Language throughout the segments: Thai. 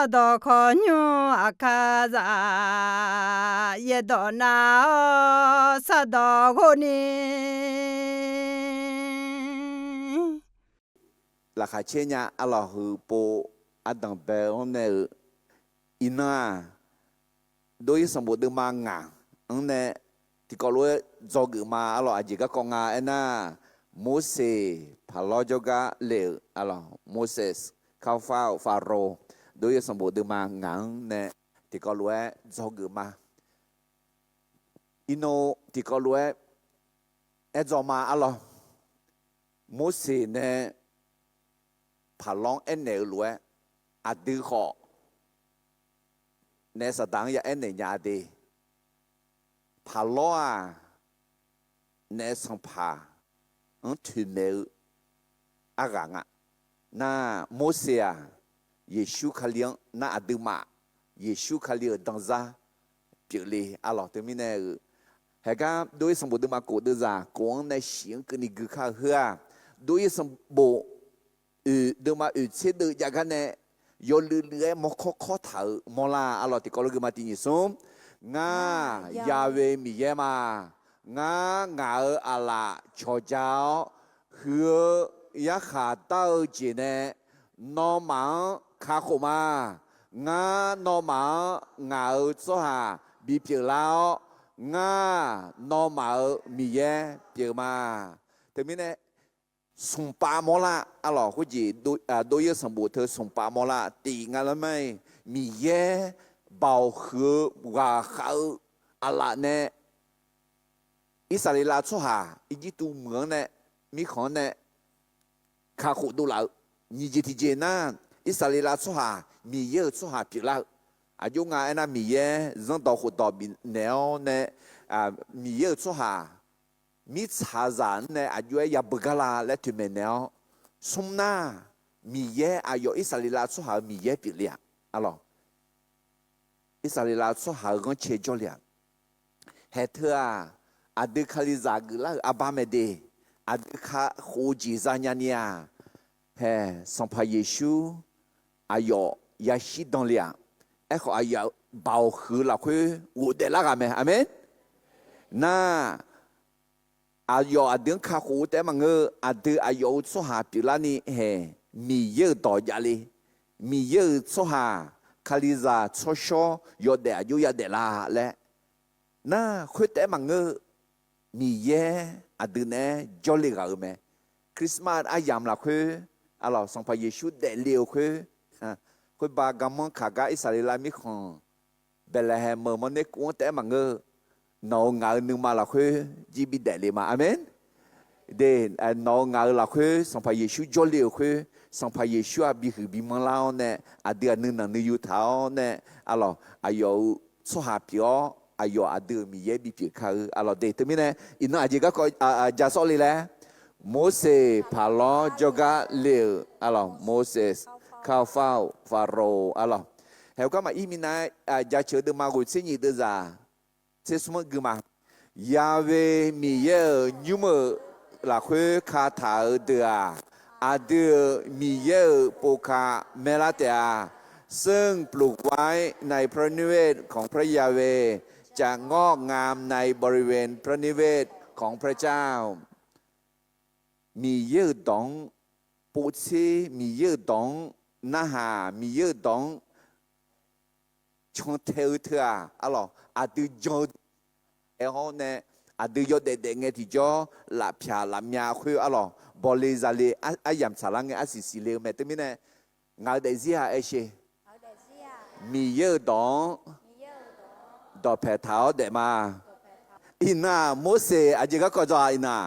萨多可牛阿卡扎耶多那萨多可尼。La khachenya Allah po adang pe one ina doi sambo de manga ne ti ko lo jog ma Allah aji ka konga ena Moses phalo joga le Allah Moses khao phao pharaoh doi sambo de manga ne ti ko lo jog ma ino ti ko lo ma Allah Moses ne Palong ene lue adu ho ne sadang ya ene nya de paloa ne sampa tu me aganga na Mosia Yeshu khaliang na aduma Yeshu khali dangza pili alors termine hega doi sambo de ma ko de za ko ne xiang ke ni gu kha hua doi sambo de ma che de ya ga ne yo lu le mo kho thao mo la alo ti ko lu ma ti ni som nga Yahweh mi ye ma nga ala cho jiao hu ya kha tao ji ne no ma kha kho ma nga no ma nga so ha bi pi lao nga no ma mi ye pi ma termine sùng pa mò la alors cái gì đôi yêu sùng bồ thơ sùng pa mò la tì ngay là mấy mi ye bảo khứ và khâu ala nè Israel cho hà ý tu mường nè mi khon nè khá khổ tu lão như gì thì gì na Israel cho hà mi ye cho hà bị lão dùng ngay na mi ye dân tộc khổ tộc bị nẻo nè mi ye cho hà mi cha zan ne ajue ya bugala le tu menel sumna mi ye ayo Israel so ha mi ye pilia alors Israel so ha gon che jolia hetra adu khaliza gla abamede adu kha khoji zanyania he son pa Yeshu ayo yashi dans lia eko ayo bao khu la khu wo de la game amen na ayo adeng kha khu te mang adu ayo so ha pilani he mi ye do yali mi ye so ha khaliza so sho yo de ayo ya de la le na khu te mang mi ye adu ne jolly ga me Christmas ayam la khu alors son pa Yeshu de leo khu ba gamon khaga Israel mi khon Bethlehem mo ne ku te mang nó ngờ nương mà là khuê chỉ biết đại mà amen để nó ngờ là khuê xong phải Giêsu cho liều khuê xong phải Giêsu à bị mang lao nè đưa nương nương yêu thảo nè alo ayo số hạt piao ayo đưa mi ye bị khơi alo để tụi mình nè ino aja cái coi giả số lẽ Moses palo joga liều alo Moses khao phao Pharaoh alo theo các mà imina giả chữ được mà gọi xin gì được ra c'est seulement guma Yahweh mi ye nyume la khue kha tha de a de mi ye poka melatea ซึ่งปลูกไว้ในพระนิเวศของพระยาเวจะงอกงามในบริเวณพระนิเวศของพระเจ้ามีเยอะดองปูชีมีเยอะดองนาหามีเยอะดองชงเทวเถอะอะไรอาดูโยเอฮอนเนี่ยอาดูโยเด็กๆเงี้ยที่จ่อหลับชาหลับยาคุยอะไรบริจาคอายามสารังเงี้ยอาศิสิเลวแม่ตัวนี้เนี่ยงานเดซี่ฮะเอชมีเยอะดองดอกแผ่เท้าเดมาอินาโมเสสอาจจะก็จะอินา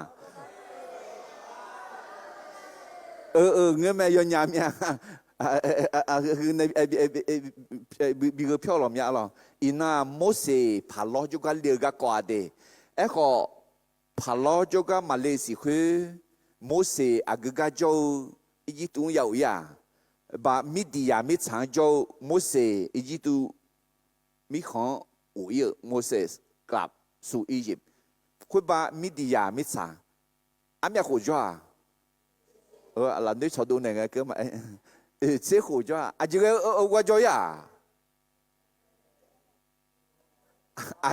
เงี้ยแม่ยอนยามเนี่ยคือในบีเกอร์พิอลอมยาหรออินาโมเสสพาลอจุกันเลือกกว่าเดเอก็พาลอจุกันมาเลสิคือโมเสสอากกาโจอีตุงยาวยาบามิดียามิชางโจโมเสสอีตุมิของอุยโมเสสกลับสู่อียิปต์คุณบามิดียามิชางอามีหัวจ้าหลังนี้ชอบดูหนังก็มา这苦叫啊，这个我叫呀。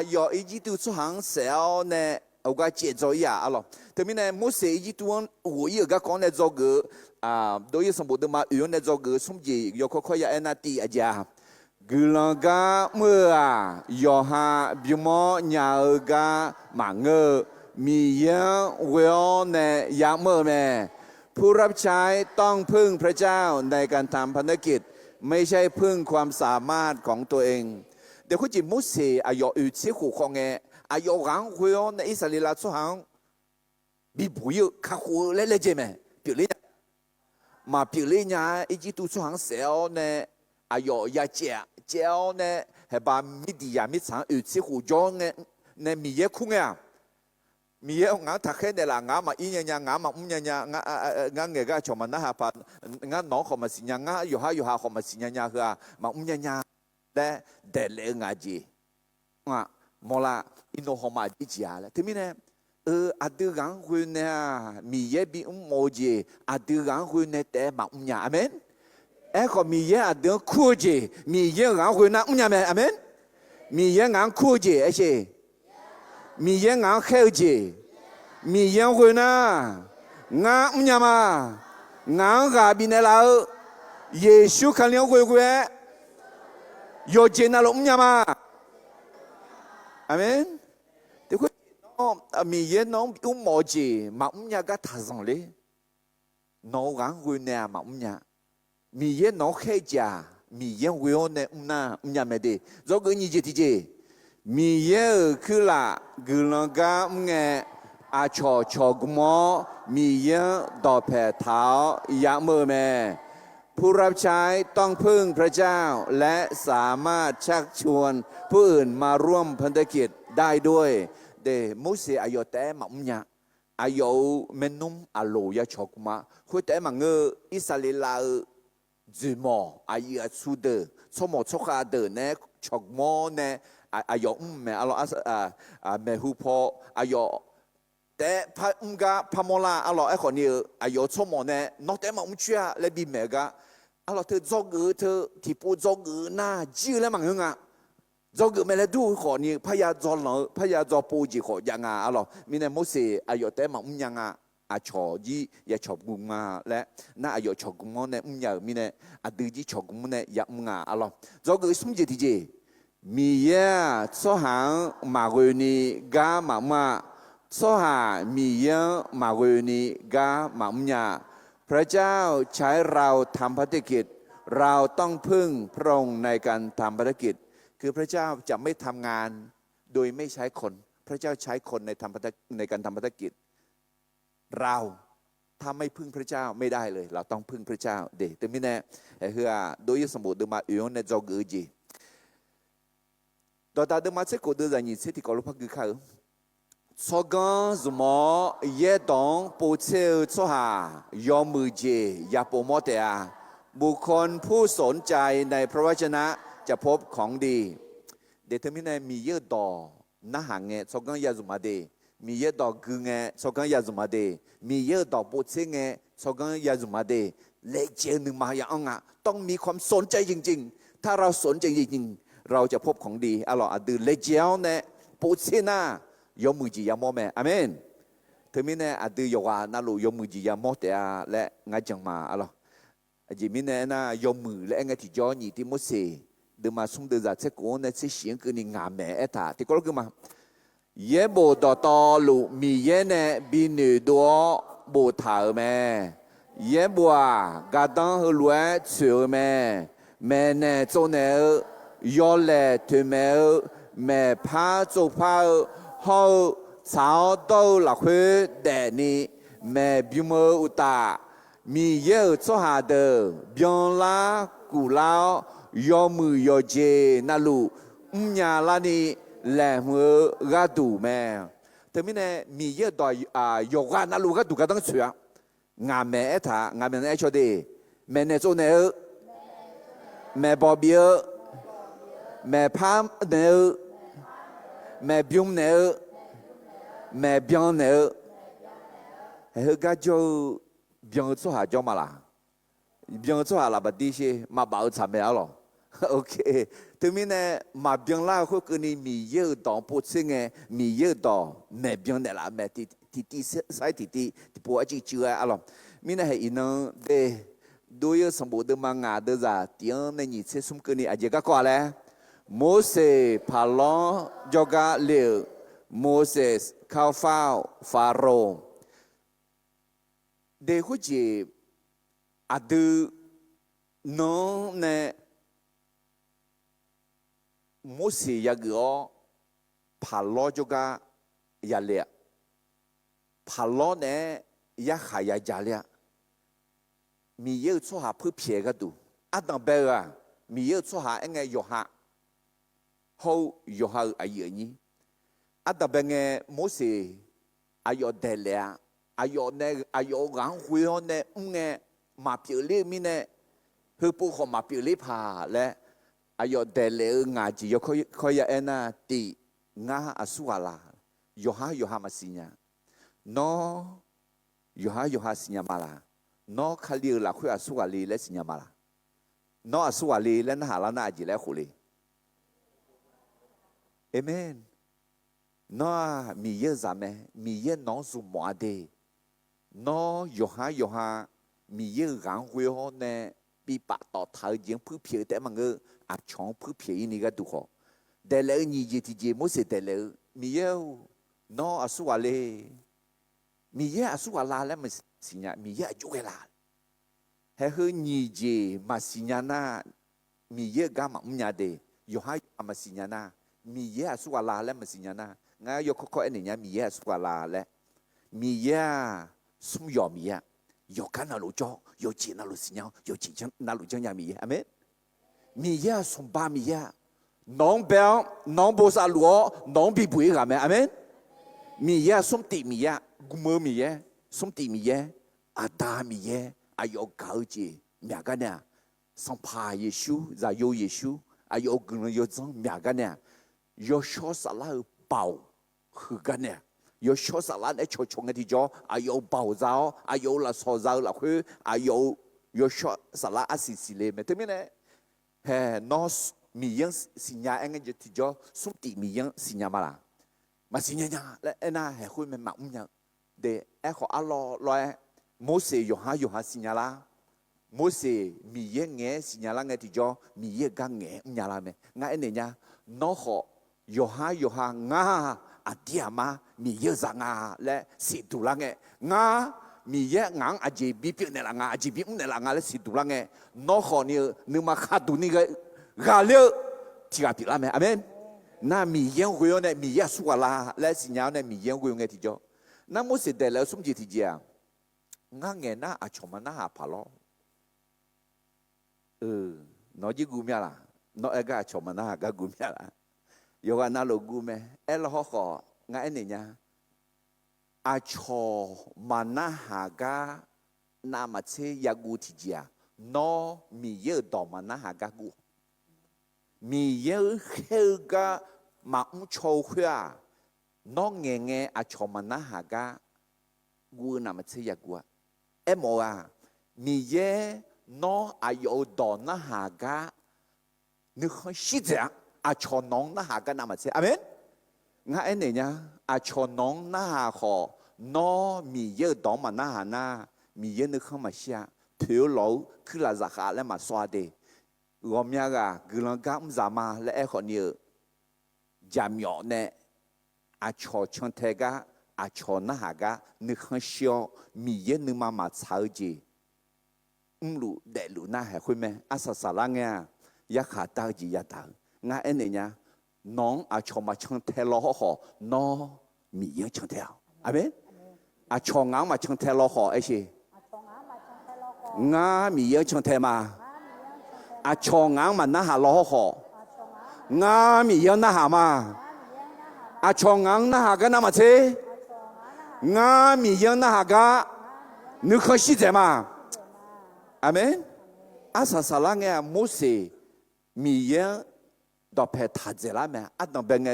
有一季度出行少呢，我个节奏呀，阿咯，特别呢，某些一季度我有个讲呢做个都有什么的嘛，有呢做个什么有可呀那地阿家，gulaga mua yo ha bimo nya ga mange mi yang weo ne yaเมื่อแม่ผู้รับใช้ต้องพึ่งพระเจ้าในการทำภารกิจไม่ใช่พึ่งความสามารถของตัวเองเดี๋ยวคุณจิมุสีอายอชีหูของเงอายอรังหัวในอิสราเอลสุหังบีบุยข้าหัวเล่เจไหมเปลี่ยนมาเปลี่ยนเนี่ยอีจิตุสุหังเสียวเนี่ยอายอยาเจ้าเนี่ยให้บามิดียามิสังชีหูจงเนี่ยมีเยอะคุ้งเนี่ยมีเยอะงานทักแค่เนี่ยละงานมาอีเนี่ยงานมาเนี่ยงานเงี้ยก็ชมมันนะฮะพันงานน้องเขามาสิเนี่ยงานอยู่หาเขามาสิเนี่ยคือมาเนี่ยและเดลงาจีมอลาอินโนฮอมาจีจ้าละทีนี้เนี่ยอดีรังคุยเนี่ยมีเยบีโมจีอดีรังคุยเนี่ยแต่มาเนี่ยอเมนก็มีเยอดีคู่จีมีเยรังคุยนะเนี่ยแม่อเมนมีเยงานคู่จีไอ้เช่มีเยงานเข้าจีมีเยคุยนะงานเนี่ยมางานกับบินเนี่ยเราเยซูขันเลี้ยงคุย有钱那龙呀嘛，阿门。这个米耶农有毛钱，嘛呀个他上嘞，农行会呢嘛呀，米耶农开家，米耶会呢那呀没得，这个你就听见，米耶去啦，个人家啊炒个么，米耶到白头也没咩。ผู้รับใช้ต้องพึ่งพระเจ้าและสามารถชักชวนผู้อื่นมาร่วมพันธกิจได้ด้วยเดมุสอายุแต่มาอุญญาอายุเมนุมอาโลยาชกมาคุยแต่มาเงออิสราเอลจูมออายุสุดสมอชกาเดเนชกมอเนอายุแม่อาโลแม่ฮูพออายุแต่พระกาพระมลาอร่อยคนนี้อายุชั่วโมงเนี่ยนอกแต่มาเชื่อและบินเมกาอร่อยเธอจอกเธอที่ปูจอกน่าจีแล้วมั้งฮะจอกไม่ได้ดูคนนี้พยาจอลพยาจอปูจีขอยังไงอร่อยมีในมุสอายุแต่มายังไงอาชอจีอย่าชอบกุมาและน่าอายุชอบกุมเนี่ยยังมีเนี่ยอดีจีชอบกุมเนี่ยยังไงอร่อยจอกสมจิตที่จีมีเยอะสหังมาเวนีกามาสหามีเยอะมาเวนีกามาอุญญาพระเจ้าใช้เราทำภารกิจเราต้องพึ่งพระองค์ในการทำภารกิจคือพระเจ้าจะไม่ทำงานโดยไม่ใช้คนพระเจ้าใช้คนในการทำภารกิจเราถ้าไม่พึ่งพระเจ้าไม่ได้เลยเราต้องพึ่งพระเจ้าเด็กแต่ไม่แน่เฮือโดยสมบูรณ์มาอยู่ในจอกือจีตอนตาเดิมมาเช็คกูเดินอย่างนี้เช็คที่กอล์ฟพักกือเขาสกันสมอเยดองปูเชลสหายอมมือเจยาโปมอเตอาบุคคลผู้สนใจในพระวจนะจะพบของดีเดทมินมีเยดอนะหางเงสกันยาจุมาเดมีเยดอกึเงสกันยาจุมาเดมีเยดอปูเชเงสกันยาจุมาเดเลเจนึงมาอย่างอ่ะต้องมีความสนใจจริงๆถ้าเราสนใจจริงๆเราจะพบของดีอร่อยดูเลเจลเนี่ยปูเชน่ายอมมือจียามอแม่อเมนเธอมีเนี่ยอดียว่านั่นลูยอมมือจียามอแต่และงาจังมาอะไรจีมีเนี่ยน่ะยอมมือและงาที่จอนี่ที่มุสเซเดิมาส่งเดินจากเช็คกูเนี่ยเสียงคือนี่งาแม่เอตาที่ก็รู้มาเย่โบต่อลูมีเย่เนี่ยบินตัวโบถาแม่เย่บัวกาดังหัวล้วนเสือแม่แม่เนี่ยโจเนี่ยยอเล่ถึงแม่แม่พาโจพาเขาสาวโตหลักหัวแดนี่แม่บิวมืออุตามีเยอะสหาเดอบิองลากูลายอมือยอเจนั่นลูญาลานี่แหลมมือกระดูแม่แต่ไม่แน่มีเยอะต่อยกนั่นลูกระดูก็ต้องเชื่องานแม่ท่างานแม่ชอบดีแม่เนี่ยโจเนี่ยแม่บอบเบียแม่พามเนี่ยแม่บิวเนี่ยแม่บิวเนี่ยเฮ้ยก็จะบิวสุหาจอมาละ biang cho hala ba di she ma bao cha me lo ok tu mi ne ma biang la ho ku ni mi ye dong po sing e mi ye dong me biang ne la me ti sai ti po a chi chu a lo mi ne he ino de do ye sam bo de ma nga de za tiang ne ni che sum ku ni a je ga kwa le Moses palon joga le Moses khao phao Pharaoh de ho je adu no ne Moses ya go palon joga ya le palon ne ya ha ya ja le mi ye cho ha phu phe ga du adam be ga mi ye cho ha nge yo ha ho yo ha ayi ni adam be nge Moses ayo de le ayo ne ayo gang hui ho ne nge ma phe le mi ne hu pu ho ma phe le pha le ayo de le nga ji yo ko ya ena ti nga asuala yo ha ma sinya no yo ha sinya mala no khali la khu asuali le sinya mala no asuali le na hala na ji le khu le amen no mi ye za me mi ye no su mo de no yo ha mi ye gang hui ho ne bi pa to thai jing phu phie te mang ge a chong phu phie ni ga du ho de le ni ji ti ji mo se de le mi ye no asuali mi ye asuala le ma sinya mi ye ju ge la he hu ni ji ma sinya na mi ye ga ma nya de yo ha ma sinya na mi ye asuala le ma sinya na nga yo ko ni nya mi ye asuala le mi ye sum yo mi ye yo kan na lu jo yo ji na lu sinya yo ji chen na lu chen ya mi ye amen mi ye sum ba mi ye nong bel nong bo sa luo nong bi bui ga me amen mi ye sum ti mi ye gu mo mi ye sum ti mi ye a da mi ye a yo gao ji mia ga ne song pa ye shu za yo ye shu a yo gun yo zong mia ga ne yo sho sa la bao hu ga ne yo sho sa la ne cho chong ti jo a yo bao zao a yo la so zao la hu a yo sho sa la a si le me te mi ne he no mi yang sinya eng je ti jo sum ti mi yang sinya ma la ma sinya nya le na he hu me ma nya de e ho a lo Moses yo ha sinya la Moses mi ye nge sinya la nge ti jo mi ye ga nge nya la me nga ene nya no ho yo ha nga a dia ma mi ye za nga le si tu la nge nga mi ye ngang a je bi pi ne la nga a je bi ne la nga le si tu la nge no ho ni ma kha du ni ga ga le ti ga pi la me amen na mi ye hu yo ne mi ye su la le sinya ne mi ye hu yo nge ti jo na Moses de le sum ji ti ja nga nghe na a choma na ha pa lo no ji gu mya la no e ga choma na ga gu mya la yo ga na lo gu me e lo ho nga ene nya a cho ma na ha ga na ma che ya gu ti ja no mi ye do ma na ha ga gu mi ye he ga ma u cho hua no nghe a choma na ha ga gu na ma che ya gu em mồ mi ye no ayo do na ha ga nu khoi shi zia a cho nong na ha ga na ma che amen nga ene nya a cho nong na ha ho no mi ye do ma na ha na mi ye nu khoi ma xia thiu lo khu la za kha le ma swa de gom ya ga gu lang ga za ma le e kho ni ja myo ne a cho chon te ga a cho na ha ga nu khoi xio mi ye nu ma ma chao ji lu de lu na ha hui me asa sa la nga ya kha ta ji ya ta nga ene nya nong a cho ma chang te lo ho no mi ye chang te amen a cho nga ma chang te lo ho ai shi nga mi ye chang te ma a cho nga ma na ha lo ho nga mi ye na ha ma a cho nga na ha ga na ma che nga mi ye na ha ga nu kho shi ze ma amen asa sala nga Moses mi ye do pe ta ze la me a do be nge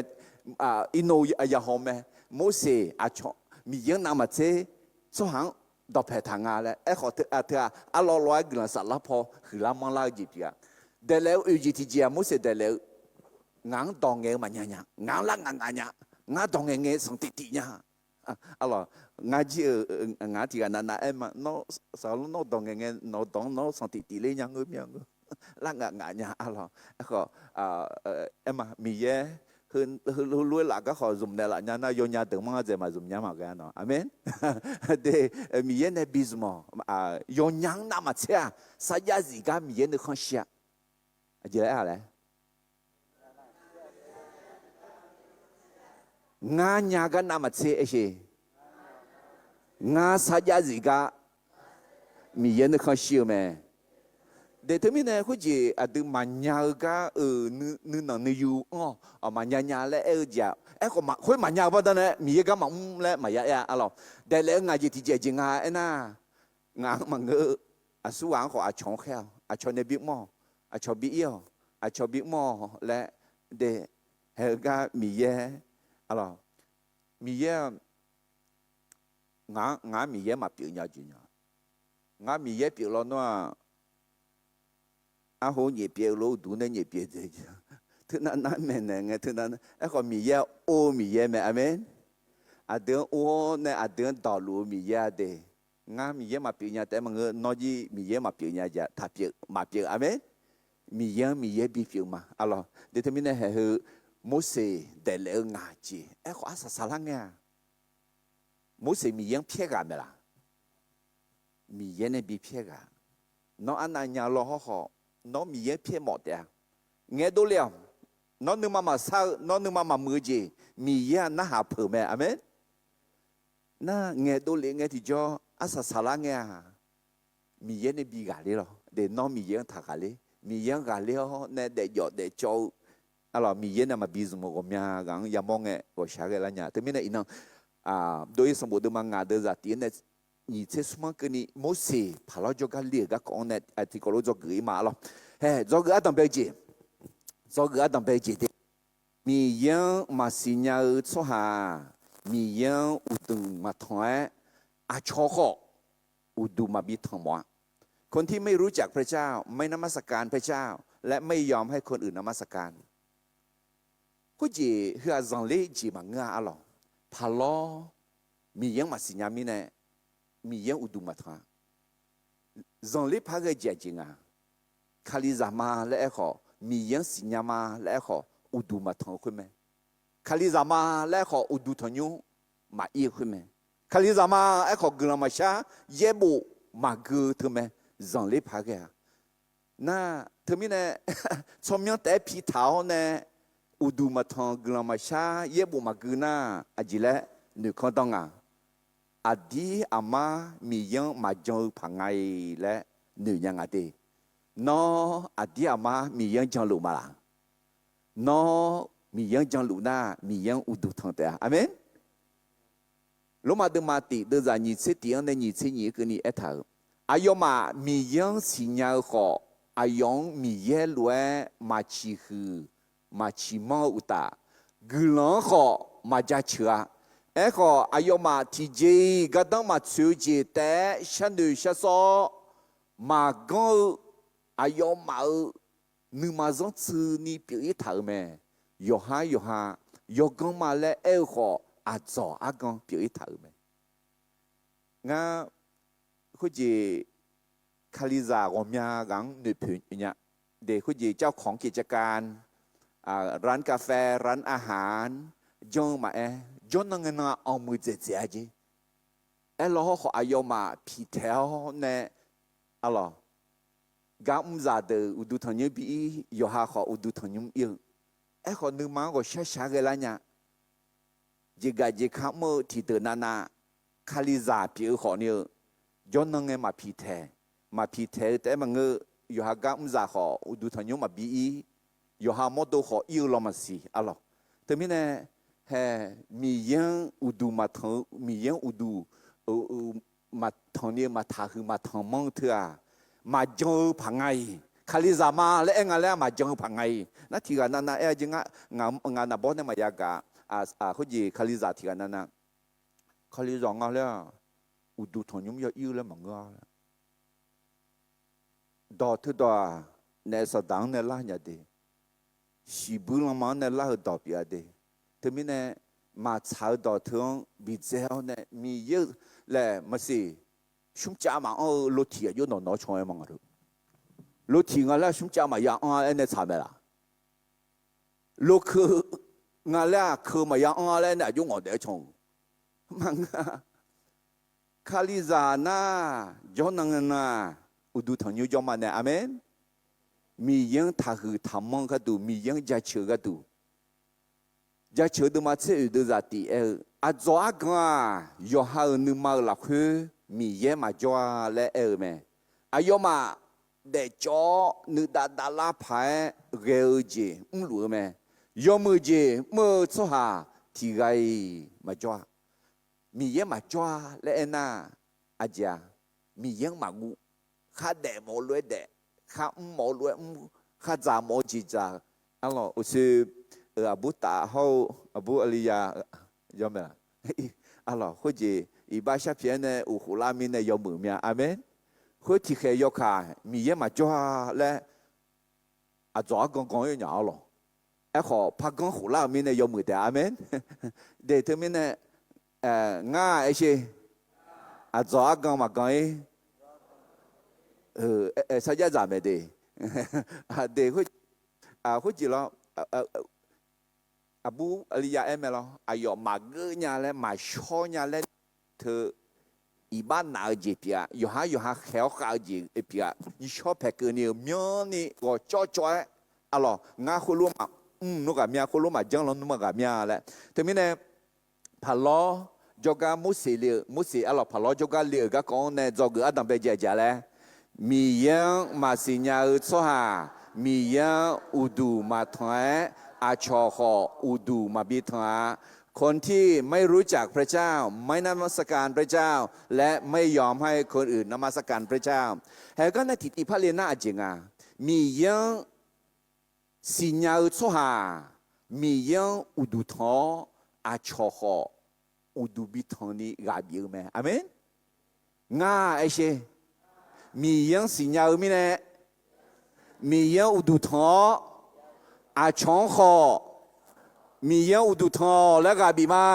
ino ya ho me Moses a cho mi ye na ma che so hang ดอกแพทางาแล้วขอเธอเธออาลอร้อยกลันสัตว์ละพอคือละมังลาจีบยาเดแล้วอุจิตเจียมุสเดแล้วงางดองเงมันยังงางละงางเนี่ยงาดองเงสังติติเนี่ยalors ngã chỉ ngã thì anh nãy em mà nó sao nó đồng nghe nó đồng nó sang tị tị lên nhang người miệng là ngã nhà alors họ em mà mì ye hơn luôn là các họ dùng này là nhà na vô nhà tưởng mang gì mà dùng nhà mà cái nó amen để mì ye này bismo vô nhang na mà xe sao giá gì cả mì ye nó không xia gì đấy à đấy ngã nhà cái nào mà xe ấy ngã sao giá gì cả mì yên nó không xíu mà để thế mình này cái gì từ mà nhà cái nữ nữ yêu mà nhà lại giờ còn mà khối mà nhà bao giờ này mì cái mà lại mà ya alo để lại ngã gì thì chỉ ngã na ngã mà ngỡ số anh họ chọn khéo chọn này biết mò chọn biết yêu chọn biết mò lại để cái mì yên alo mì yên ngã mì ye mà biểu nhau chứ nhau ngã mì ye biểu nó hồ nhị biểu lô đủ nên nhị biểu thế chứ thứนั้นmình này nghe thứนั้นcòn mì ye ô mì ye mà amen đường ô này đường đào lúa mì ye đấy ngã mì ye mà biểu nhauแต่mà người nói gì mì ye mà biểu nhau giờ thà biểu mà biểu amen mì ye bị biểu mà alors để thế mình này hệ Moses để lỡ ngã chi có sao lắm nghe mỗi sự mi yên撇个没啦，mi yên呢比撇个，nó anh anh nhà lo họ, nó mi yên撇một đấy, nghe đâu liền, nó nếu mà sao, nó nếu mà mưa gì, mi yên nó hạ phở mẹ, amen, na nghe đâu liền nghe thì cho, asa sala nghe, mi yên này bị gà đi rồi, để nó mi yên thà gà đi, mi yên gà đi họ, nè để giọt để cho, alors mi yên là mà bị dùng một cái gang, ya mong nghe, có sao cái là nhà, thế mình này inang đối với một đứa mang ngã đưa ra tiền này, như thế mà cái này mỗi sự phải lo cho cái liệt cái con này, thì có lo cho gửi mà lo, cho gửi tầm bây giờ, cho gửi tầm bây giờ thì, mi yang mà sinh nhà ở chỗ hà, mi yang u tung mà thôi, cho họ u du mà bị thằng mua, คนที่ไม่รู้จักพระเจ้าไม่นมัสการพระเจ้าและไม่ยอมให้คนอื่นนมัสการก็จีเฮือจังเลยจีมังงาอะลอพาลอมียังมาสิญามีเนี่ยมียังอุดุมาทางจังเลยพาเกจจริงอ่ะคาลิซามาและเอขอมียังสิญามาและเอขออุดุมาทางคุณไหมคาลิซามาและขออุดุทานุมาอีคุณไหมคาลิซามาเอขอกลามาชาเยบุมาเกือถูกไหมจังเลยพาเกน่าเธอมีเนี่ยชมยังแต่พี่เท้าเนี่ยอุดุมาทางกลามาชาเยบุมาเกือน่าอาจิเล่หนึ่งคนต้องอ่ะอดีอามามียังมาจงพังไงและหนึ่งยังไงดีน้ออดีอามามียังจังหลุมาละน้อมียังจังหลุน่ามียังอุดุทางแต่อาเมนลงมาดูมาติดูจากนิสัยที่อันนี้นิสัยนี้คือนี่เอถาอายมามียังสิ่งยังขออายังมีเยลวยมาชีฮือมาชีมออุตากุลองขอมาจัดเชื่อขออายมาที่เจก็ต้องมาช่วยเจแต่ฉันดูฉันสอมาก็อายมานึกมาจงซื้อนี่เปลี่ยนถาแม่ยอฮายกงมาแล้วขออาจออากงเปลี่ยนถาแม่งั้นคุณจีคาลิซาของยากังหนึ่งผืนเนี่ยเด็กคุณจีเจ้าของกิจการร้านกาแฟร้านอาหารจงมาจนนั่งน่ะเอามือเจ๊ๆจีแล้วเขาอายุมาพิเทลเนี่ยอะไรกำจัดอุดุทันยุบียอฮาเขาอุดุทันยุบีเขาหนึ่งมาก็ช้าๆกันแล้วเนี่ยจีกาจีข้ามที่เดินน่ะคาลิซาพี่เขาเนี่ยจนนั่งมาพิเทแต่มันยอฮากำจัดเขาอุดุทันยุบียอฮามอดูเขาอิวลมาสิอะไรแต่ไม่เนี่ยมียังอุดูมาทางมียังอุดูมาทางนี้มาทางคือมาทางมองเถอะมาจงพังไงคาลิซามาและเองอะไรมาจงพังไงนั่นที่กันนั่นจริงงานบอกเนี่ยมายากะเขาจีคาลิซาที่กันนั่นคาลิซางอะไร อุดูทองยุ่มยออิ่วแล้วมังก็ดอทุดอในสดังในล่าเนี่ยเดชีบุลมันในล่าดอปีอะเดถึงมีเนี่ยมาชาวดอทองบิเจลเนี่ยมีเยอะแหละมาสิชุ่มจ้ามารถที่อยู่นอนช่วยมังรู้รถที่งั้นแล้วชุ่มจ้ามาอย่างเนี่ยทำไมล่ะรถคืองั้นแล้วคือมาอย่างเนี่ยอยู่我哋冲มังคาลิซาน่าย้อนนั่งน่ะอุดูทางยูจอมันเนี่ยอเมนมียังท่าคือทำมังก็ดูมียังจะเชื่อก็ดูจะเชื่อดูมาเชื่อดูจะตีอาจจะกันยอหาหนึ่งมาหลักคือมียังมาจ่อและไหมอายมาเด็กจ่อหนึ่งดาลาพายเกลจีรู้ไหมยอมือจีมือสุฮาที่ไงมาจ่อมียังมาจ่อและน่าอาจจะมียังมางูข้าเดะโมลวยเดะข้าโมลวยข้าจามโมจีจาอัลลอฮ์อุศอาบูตาเขาอาบูอลียายอมไหมล่ะอัลลอฮ์คุจีอีบาชาเพียนเนี่ยอุคุลามินเนี่ยยอมมือเมียอาเมนคุที่เคยยกขามียังมาจ่อและอาจ่อกงอยู่อย่างอัลลอฮ์ขอพักกงคุลามินเนี่ยยอมมือแต่อาเมนเดทมินเนี่ยง่ายใช่อาจ่อกงมากังสัญญาจำไม่ได้เด็กเขาจีแล้วอาบูอลียาไหมล่ะอายอมาเกย์เนี่ยมาชอเนี่ยเธออีบ้านนาจีเปียอยู่หาแถวขาจีเปียยี่ชอบแพกเกอร์เนี่ยมีนี่ก็จ่ออะล่ะงาคุลุมานุกะเมียคุลุมาจังลนุมกะเมียแหละแต่มีเนี่ยพะล้อจอกามุสีอะล่ะพะล้อจอกาเลี้ยก็ของเนี่ยจอกอดัมเบเจเจแหละมียังมาสิญญาสหามียังอุดูมาถอยอาชอขออุดูมาบิถอยคนที่ไม่รู้จักพระเจ้าไม่นมัสการพระเจ้าและไม่ยอมให้คนอื่นนมัสการพระเจ้าแต่ก็ในทิฏฐิพระเลน่าจริงมียังสิญญาสหามียังอุดูทออาชอขออุดูบิถอยนี่กาบิวไหมอาเมนง่ายไอ้เช่มียังสิญญามีเนี่ยมียังอุดุทออาชงขอมียังอุดุทอและกาบิมา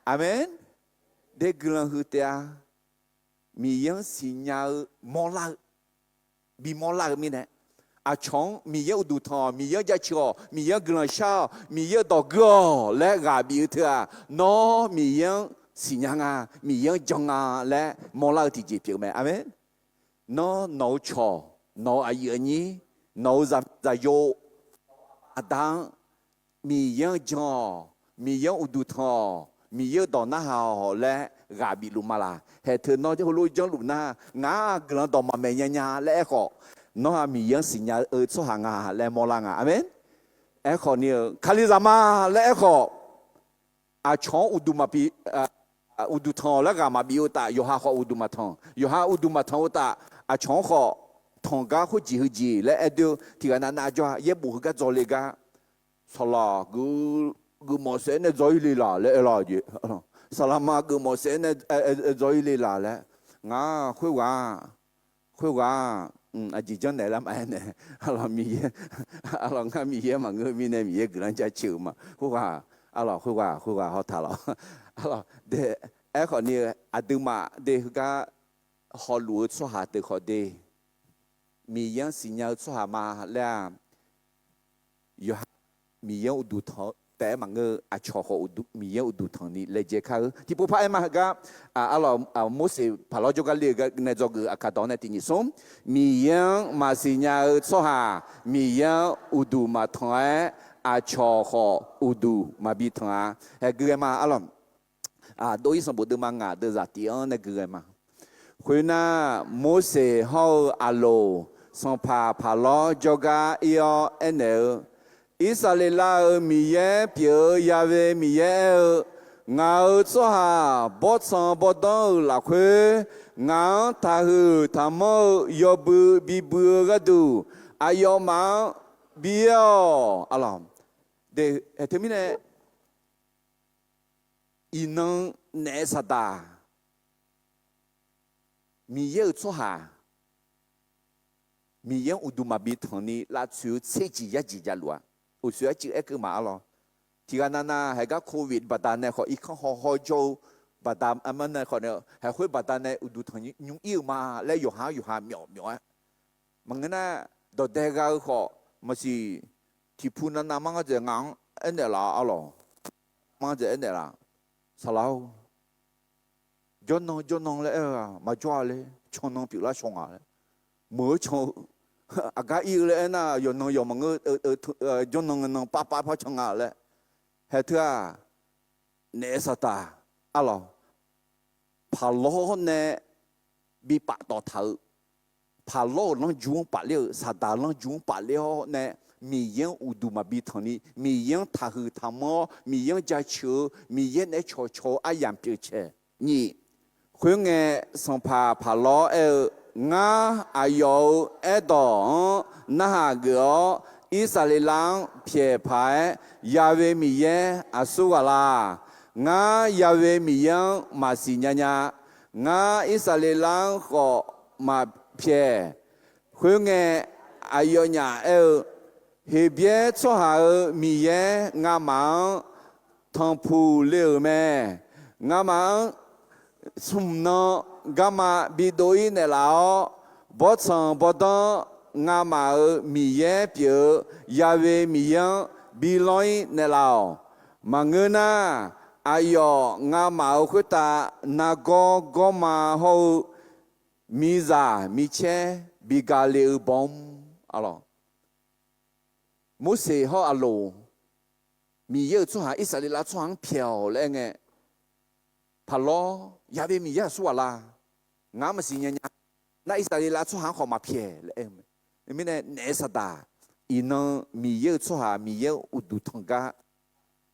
อาเมนเด็กกลังหุตยามียังสิญญามอลาบิมอลามีเนี่ยอาชงมียังอุดุทอมียังจะชัวมียังกลังชามียังดอกกอและกาบิเถอะน้อมียังสิญญามียังจงและมอลาที่จีบไหมอาเมนน้อชอน้ออายุนี้น้อจะโยอาดังมียังจอมียังอุดุทอมียังดอกน้าหาและกาบิลุมาลาเหตุน้อจะรู้จังลุนางากลังดอกมาเมียญาและขอน้อมียังสิญญาสหางาและมอลางาอาเมนขอเนี่ยคาลิซามาและขออาชงอุดุมาปีอุดุทองแล้วก็มาบิวตาโยฮาขออุดุมาทองโยฮาอุดุมาทองตาอาชงขอทองก้าขุจีและเดียวที่กันนั้นอาจจะเย็บบุกก็จอเลยก็สลากูมอเสนจอยลีลาและอะไรจีสลามากูมอเสนจอยลีลาและงาคุยว่าอาจจะจังไหนละมันเนี่ยเรามีเราง่ามีเยอะมาเงยมีเนี่ยมีเยอะกำลังจะชิวมาคุยว่าคุยว่าเขาท่าเราเดขอเนี่ยอาดุมาเดก็ฮอลลูดสหาเดขอเดมียังสิญญาสหามาแล้วอยู่มียังอุดุทอแต่มังเงอาชอขออุดุมียังอุดุทอนี่เลยเจ้าเขาที่ผู้พ่ายมาก็เรามุสพาเราจกันเรียกในจอกอากาศตอนนี้ที่นิสมมียังมาสิญญาสหามียังอุดุมาถอยอาชอขออุดุมาบิถอยเกลือมาโดยสมบูรณ์มังงาเดจัติอันในเกลือมาคุยน่าโมเสสเขาอาโลสัมภาพาลอจกาอีอเอเนลอิสราเอลมีเยเปียยาเวมีเยงาสหาบดสังบดองหลักเวงาทาหือทามยอบุบิบุกดูอายอมาบิโออะไรเดเทมิเนอีนัง 내 사다 미여 초하 미여 우두마비 턴니 라츠 세지 야지자루아 우수야 지 에그 마로 티가나나 해가 코비드 바다네 거 이칸 호호조 바다 아만네 거네 해회 바다네 우두 턴니 뉴이마 레 요하 묘묘 망나 도대가 거 뭐시 티푸나나 망아제 강 엔데라 알로 망아제 엔데라 살라우 존농 레 마조알레 촌농 비라 송아 뭐초 아가 이레나 요농 요망 존농은 빠빠파 청아레 해트아 내사다 알로 팔로네 비빠도 타우 팔로 랑 중 빠려 사다 랑 중 빠려 네 미연 우두마비 턴니 미연 타흐 타모 미연 자추 미연 내 초초 아얌 뼈체 니 huyenge sampa phalo nga ayo edo na go isalilang phie phai yawe mi ye asuwala nga yawe mi yang masinyanya nga isalilang ko ma phie huyenge ayo nya he bie cho ha mi ye nga ma thong phu le me nga ma sumno gama bidoi ne lao botsan bodon ngama miye pyo yawe miyan biloi ne lao mangena ayo ngama khuta nago goma ho miza miche bigale bom alors mose ho alo miye chu ha israela chu hang phiao le nge phalo yawe mi ya suala ngam sinya na israela chu han khoma phie le mine nesada ino mi ye chu ha mi ye udu thanga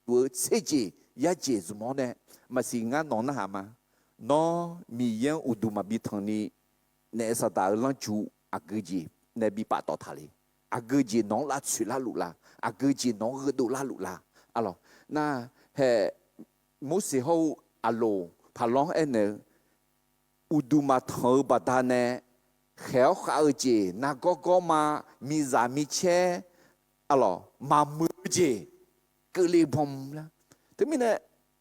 wo seji ya je zumone masinga non na hama no mi ye udu ma bi thani nesada lan chu ageji ne bi pa to thali ageji non la chu la lu la ageji non ge do la lu la alors na he mose ho alo palong ene uduma thau badane kheo khaje na gogoma miza miche alo mamuje kele bom la temine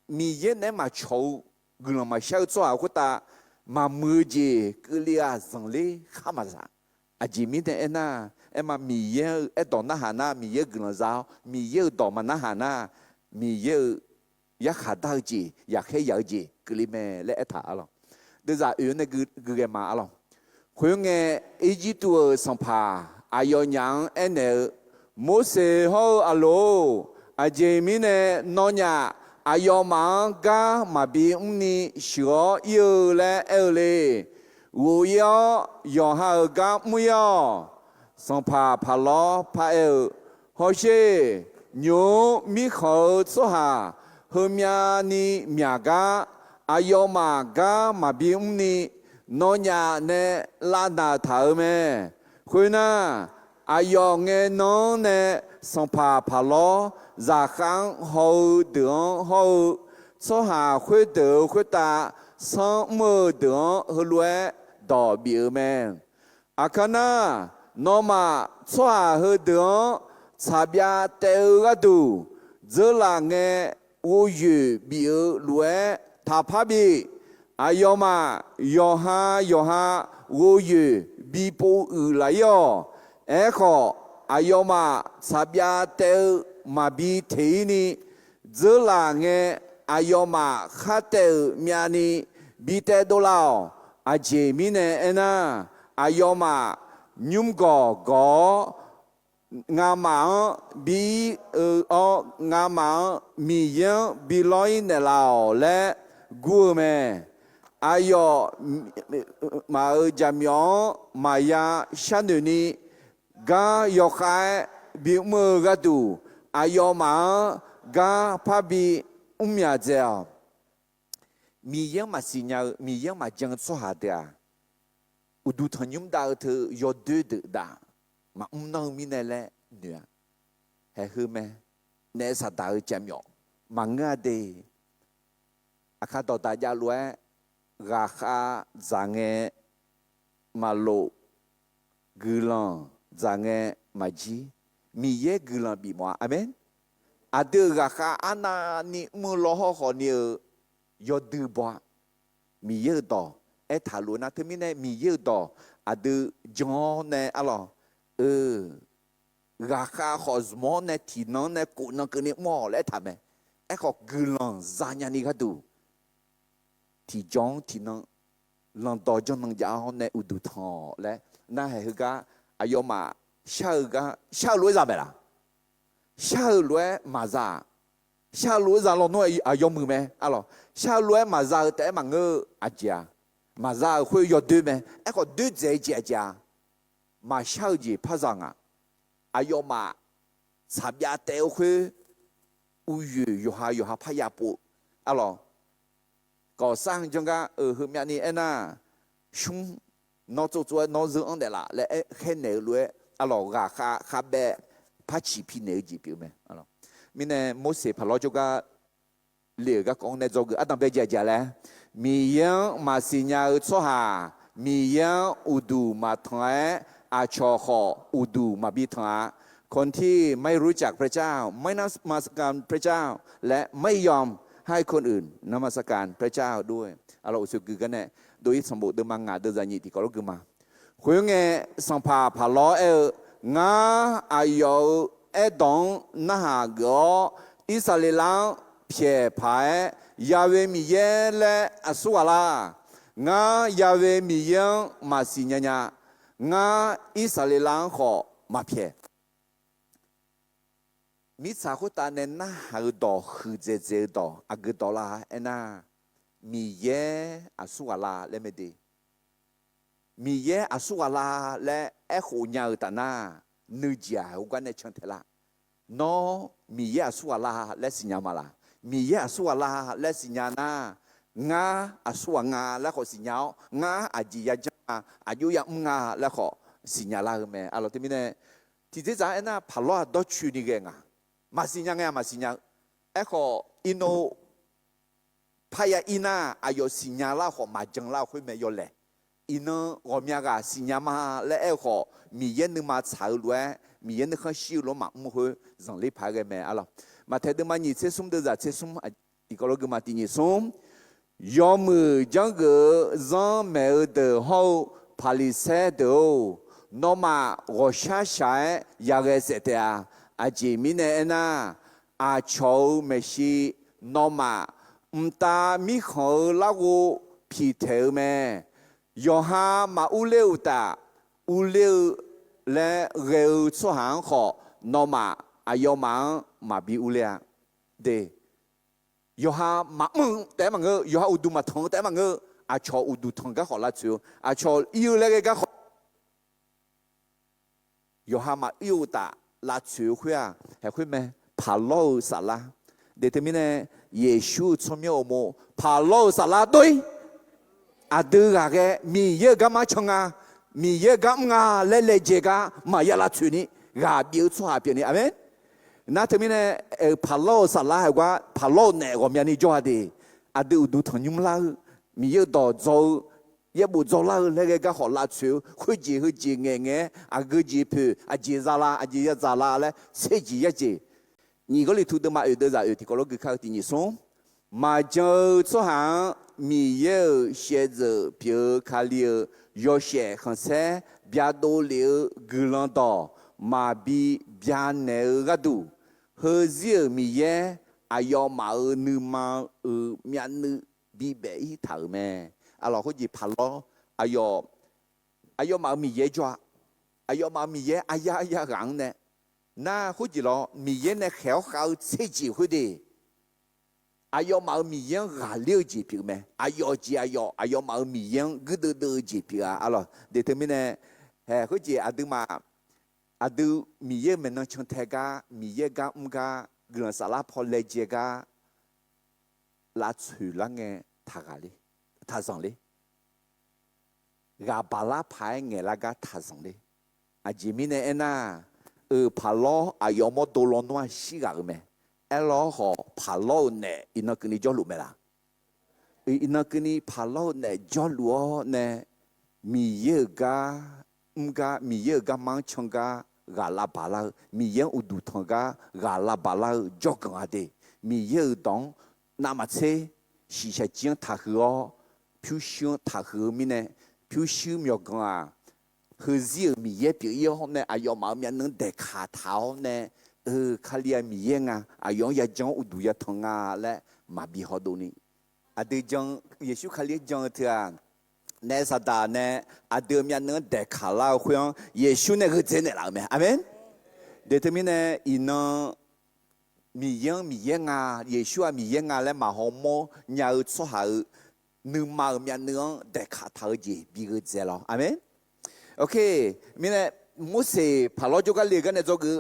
mi ye ne ma chou glo ma shao zwa ko ta mamuje kele a zangle khamaza ajimi de ena ema mi ye e do na hana mi ye glo za mi ye do ma na hana mi ye ya khada ji ya khe ya ji klime le tha alo de za yu ne gu ma alo khwe eji tu sampa ayo nyang ene mose ho alo ajemi ne nonya ayo ma ga ma bi ni sho yu le ele wo yo yo ha ga mu yo sampa phalo pha ho she nyu mi kho so ha humya ni myaga ayoma ga mabim ni nonya ne lana thaume khuina ayonge no ne sampa phalo za khang ho đường ho so ha khwe de khwe ta sang mơ đường ho lue do bi me akana no ma chwa ho đường sabya te ga du zela nge wo yu bi lue ta pha bi ayoma yoha wo yu bi po u la yo e kho ayoma sabya te ma bi the ni zela nge ayoma khate mya ni bi te do lao a je mi ne ena ayoma nyum go nga ma bi nga ma mi yen bi loi ne lao le gu me ayo ma jamyon ma ya shanuni ga yo khai bi mu ga du ayo ma ga pa bi umya zia mi yen ma sinya mi yen ma jang so ha da udu thanyum da the yo de da mà nông mi này là nữa hay hư mẹ nè sa đạo chém nhọ mà nghe đi อาคาต่อตายาล้วยราคาจางเงมาโลกุลังจางเงมาจีมีเยกุลังบีมัวอาเมนอาเดราคาอานานี่มือล้อหอนี่ยอดดูบัวมีเยอะต่อถาลุนะที่มีเนี่ยมีเยอะต่ออาเดจอนเนี่ยอะไรราคาขอสมอเนี่ยที่นั่นเนี่ยกูนั่งกันเนี่ยมั่วแล้วทำไมขอกุลังจางนี่ก็ดูที่จองที่นั่งหลังต่อจงนั่งยาวเนี่ยอุดทอและน่าเห็นก็อายุมาเช่าก็เช่ารวยจะไปละเช่ารวยมาซาเช่ารวยจะลงน้อยอายุมือไหมอะไรเช่ารวยมาซาแต่มาเงออาจารย์มาซาคุยยอดดูไหมก็ดูใจเจ้าจ้ามาเช่าจีพัฒนาอายุมาสับยาเตอคุยอุยอยู่หาพยาปูอะไรก่อสร้างจังก็คือมีอันนี้น่ะชุ่มนอตัวนอเรื่องอะไรล่ะและแค่ไหนรวยอะไรราคาแบบพัชพีเนจีบิวไหมอะไรมีเนี่ยโมเสสพลอจุกะเลี้ยก็ของในจอกอันนั้นเป็นเจ้าแล้วมียังมาสิญญาอุตสามียังอุดูมาทายอาชอขออุดูมาบิทาคนที่ไม่รู้จักพระเจ้าไม่นมัสการพระเจ้าและไม่ยอมให้คนอื่นนมัสการพระเจ้าด้วยเราอุสุกกันเนี่ยโดยสมบูรณ์มังงาเดินยี่ที่เขาลูกมาคุยเงี้ยสัมภาพาล้องาอายุดองน่าเกออิสราเอลเพียพายยาเวมีเยและอสุวาลางายาเวมีเยมาสิญญางาอิสราเอลขอมาเพียมิสาคุตาเนน่าหาดอกคือเจดอกอากดอลาน่ามีเยอสุวาลาเลไม่ดีมีเยอสุวาลาและหูยาวตานานึกยาวกันในช่างเทละนอมีเยอสุวาลาและสิญญามาลามีเยอสุวาลาและสิญญานางาอสุวางาและขอสิญญางาอาจิยาจังอายุยังงาและขอสิญญาลาเมอารมณ์ที่มีเนี่ยที่จะจะน่าพาลอดชูนิเกงมาสิญญาไงมาสิญญาขออินโนพายาอินาอายุสิญญาลาขอมาจังลาคุยเมยเลยอินโน我们个新娘嘛，来爱好，米烟的嘛炒乱，米烟的很少了嘛，唔会让你拍个咩啊咯？嘛睇到嘛，你这送的咋这送啊？一个那个嘛，第二送，要么将个让没得好，怕你晒到，那么我下下也个晒的啊，啊前面的那啊潮没事，那么唔打米好那个皮头咩？ยอฮามาอุเลวตาอุเลวและเร็วสุหางขอนอมาอายอมังมาบีอุเลเดยอฮามามึงแต่มังเงยอฮาอุดูมาทงแต่มังเงอาชออุดูทงก็ขอละจิวอาชออิวเลก็ขอยอฮามาอิวตาละจิวคุยเห็นคุยไหมพาโลสาลาเดทมิเนเยซูชมยอโมพาโลสาลาด้วยอาดูกะแกมีเยอะก็มาชงมีเยอะก็งาเล่เจก็มายาลาชุนีกาบิวชัวเปียนี่อเมนนั่นทำไมเนี่ยพาโลสลาว่าพาโลเนี่ยก็มีอันนี้จอดีอาดูทางยุ่งละมีเยอะต่อโจเยอะบุโจละเล่ก็ขอลาชูคุยจีเงี้ยอากูจีพูอาจีซาลาอาจียาซาลาเลยเสจียาจีนี่ก็เลยทุกตัวมาเอเดอร์จะที่ก็รู้คือเขาที่นี่ส่งมาเจอสุหางมีเยอะเชื่อเพียคาลียอเช่ขันเซ่เบียโดเลียกุลันต่อมาบีเบียนเนรดูเฮเซียมีเยอายอมานึมามีอันนึบีเบย์ถามแม่อะไรเขาจีพัลล้ออายอมามีเยจ้าอายอมามีเยอายาหลังเนี่ยน่าเขาจีล้อมีเยเนี่ยเขาเสียจีเขาดีอายุมามียังหาเลี้ยวจีบไหมอายุมามียังกึดเดือจีบอ่ะอะไรเดี๋ยวมีเนี่ยเขาจีอาดูมาอาดูมียังมันนั่งชนเทกามียังกำกาเรื่องสารพอเลเจกาลาชุลังเงทากาลีทาสังลีกาบาลาพายเงลากาทาสังลีอาจีมีเนี่ยน่ะพาล้ออายุมาโดนล้อนัวชิกาไหมเอลล์ขอพาโลเนี่ยอินนักนี่จะรู้ไหมล่ะ อินักนี่พาเราเนี่ยจอลัวเนี่ยมีเยอะกามีเยอะกามังชงกากาลาบาลามีเยอะอุดุทงกากาลาบาลาจอกกันเดมีเยอะตองนามาเซสิเชจิงทักหัวผิวชิงทักหัวมีเนี่ยผิวชิงมีกันอ่ะคือเสียมีเยอะเปียกเนี่ยอายอมามีนึงเด็กขาเท้าเนี่ยขาเลียมีเยอะอายองยาจังอุดุยาทงอ่ะและมาบีฮอดูนี่อดีจังเยซูขาเลียจังเถอะในสัปดาห์นี้อาเดิมยันนึงเด็กขาลาคุยเยซูเนี่ยคือเจเนล่ะมั้ยอาเมนเดี๋ยวมีเนี่ยอีน้องมีเยงอ่ะเยซูมีเยงอ่ะแล้วมาหอมยาสุหานึงมามีนึงเด็กขาเท้าจีบีคือเจล่ะอาเมนโอเคมีเนี่ยมุสพาโลจุกเลียกันเนี่ย就คือ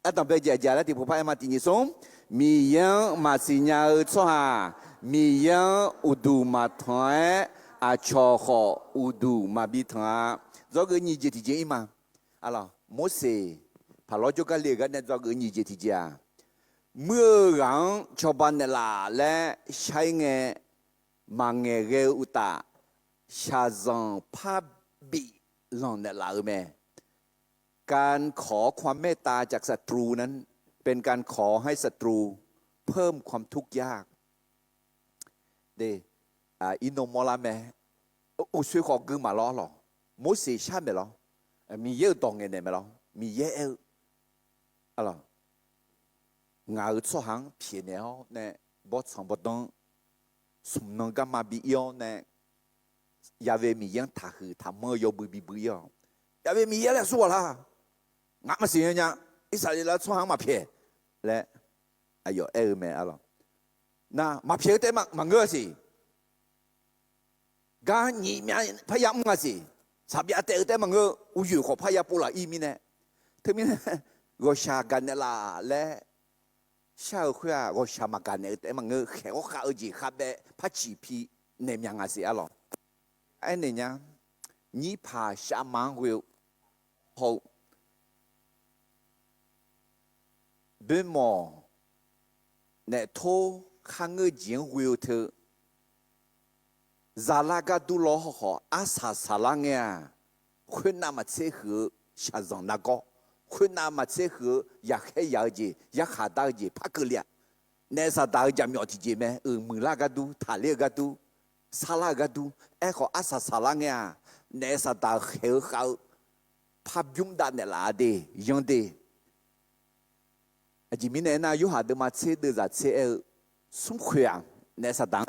อาตมาไปเจแล้วที่ผู้พายมาที่นี่ส่งมีเยงมาสิญาสุหามีเยงอุดูมาถอยอาชอขออุดูมาบิทาจอกือนี่เจติเจอีมาอะไรโมเสพาลอจุกเลียกันเนี่ยจอกือนี่เจติเจเมื่อหลังชาวบ้านเนี่ยละและใช้เงมังเงเรอุตาชาซังพาบิลองเนี่ยละแม่การขอความเมตตาจากศัตรูนั้นเป็นการขอให้ศัตรูเพิ่มความทุกข์ยากเดอินโนมอลาเมอุสุขอกุมาล้อหรอโมเสชาเมล้อมีเยอะตองเงินเนี่ยเมล้อมีเยอะอะไรงาอุตสหังเพียเนี่ยเนี่ยบดสังบดต้องสมนงกัมมาบิยอเนี่ยยาเวมียังทักคือทำเมื่อยบุบิบุยอยาเวมีเยอะแล้วสัวละงามาสิเนี่ยอิสราเอลสหังมาเพียและอายุแม่อะไรน่ะมาเพียแต่มาเงือสิกาหนีมีพยายามงาสิสับยาเตอแต่มังเออุยุขอพยายามปุระอีมิเนี่ยถึงมิเนี่ยก็ชากันเนี่ยละและชาวขวาก็ชามากันเนี่ยแต่มังเอแขกข้าอุจิข้าเบะพัชชีพีเนี่ยยังงาสิอะไรไอ้เนี่ยนี่พาชามังวิวเขาเบมอเนี่ยโทข้างเงยจิงวิวเธอซาลากาดูโลหออาซาซาลังเงียคุณนามาเชหือชาซังนักก็คุณนามาเชหืออยากให้อยากจีอยากหาดจีพักเลียเนสาดาจะมีอธิจิเมมือลากาดูทาเลียกาดูซาลากาดูขออาซาซาลังเงียเนสาดาเหือเขาพับยุ่มดานเนลาเดยังเดจิมิเนน่าอยู่หาเดมาเชเดจะเชสุ่มขวางเนสาดา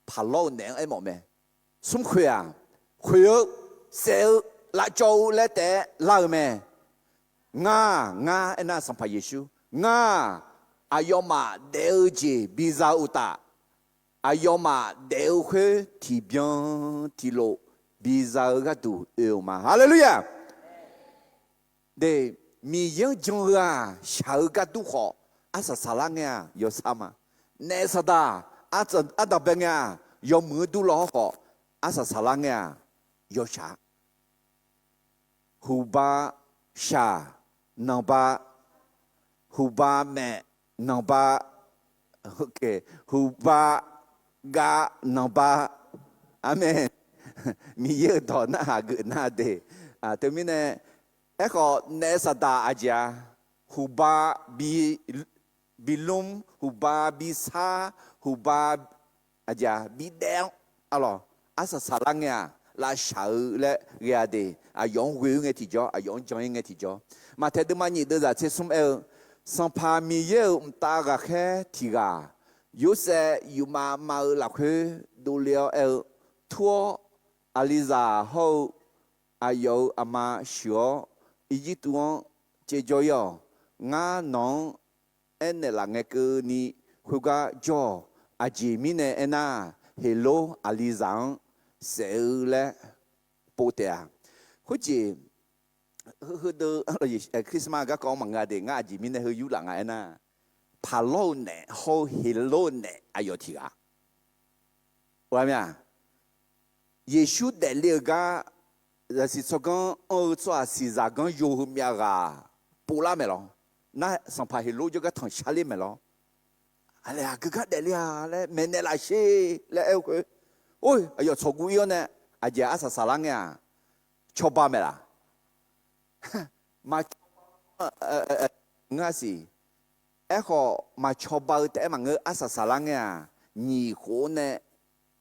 พาโลเนี่ยไอ้หมอแม่สมคุยคุยเซลละโจและแต่เล่าแม่งาไอ้น่าสัมภาเยซูงาอายอมาเดลจีบิซาอุตาอายอมาเดลเขทีเบียนทีโลบิซากาตูเอวมาฮาเลลูยาเดมียังจงราชาวกาตูขออาสาสาลังเนี่ยยศามาเนสดาอาดับเบงยอมมือดูล้อก็อาศัยสลังยอชาฮูบาชานบาฮูบาแม่นบาโอเคฮูบากานบาอาเมนมีเยอะต่อหน้าเกิดหน้าเดแต่มีเนี่ยก็เนสดาอาจารย์ฮูบาบิลุมฮูบาบิซาฮูบาอาจารย์บิเดลอะไรอาศัยสลังเนี่ยลาชาวและเรียดีอายองวิวเงี้ยที่จ่ออายองจอยเงี้ยที่จ่อมาเทดมันนี่เดี๋ยวจะสมสัมภามีเยอะตากะแค่ที่กาอยู่เสอยู่มาหลักคือดูเลี้ยวทัวอลิซาเขาอายุอามาชัวอีจิตวนเจจอยงาน้องเนี่ยหลังเงี้ยคือนี่คุกะจ่ออาจีมิเนเอน่าเฮโลอลิซังเซลเลโปเตียคุจีคือเดอคริสต์มาสก็กองมังกรเด้งอาจีมิเนเฮยูหลังไงนะพาโลเนโฮเฮโลเนอายุที่กาว่าไหมเยซูเดลีกาจะสิสกันตัวสิจากกันยูเมียกาปูลาเมลอน่าสัมภาเฮโลจะก็ทั้งชาลีเมลอ อะไรอะก็เดลียแล้วเมนเนลาเช่แล้วเอลคุโอ้ยอย่าชกุยเนี่ยอาจจะอาสาสลังเนี่ยชอบบ้าไหมล่ะมาง่ายสิเอ้เขามาชอบบ้าแต่มาเงออาสาสลังเนี่ยนี่คนเนี่ย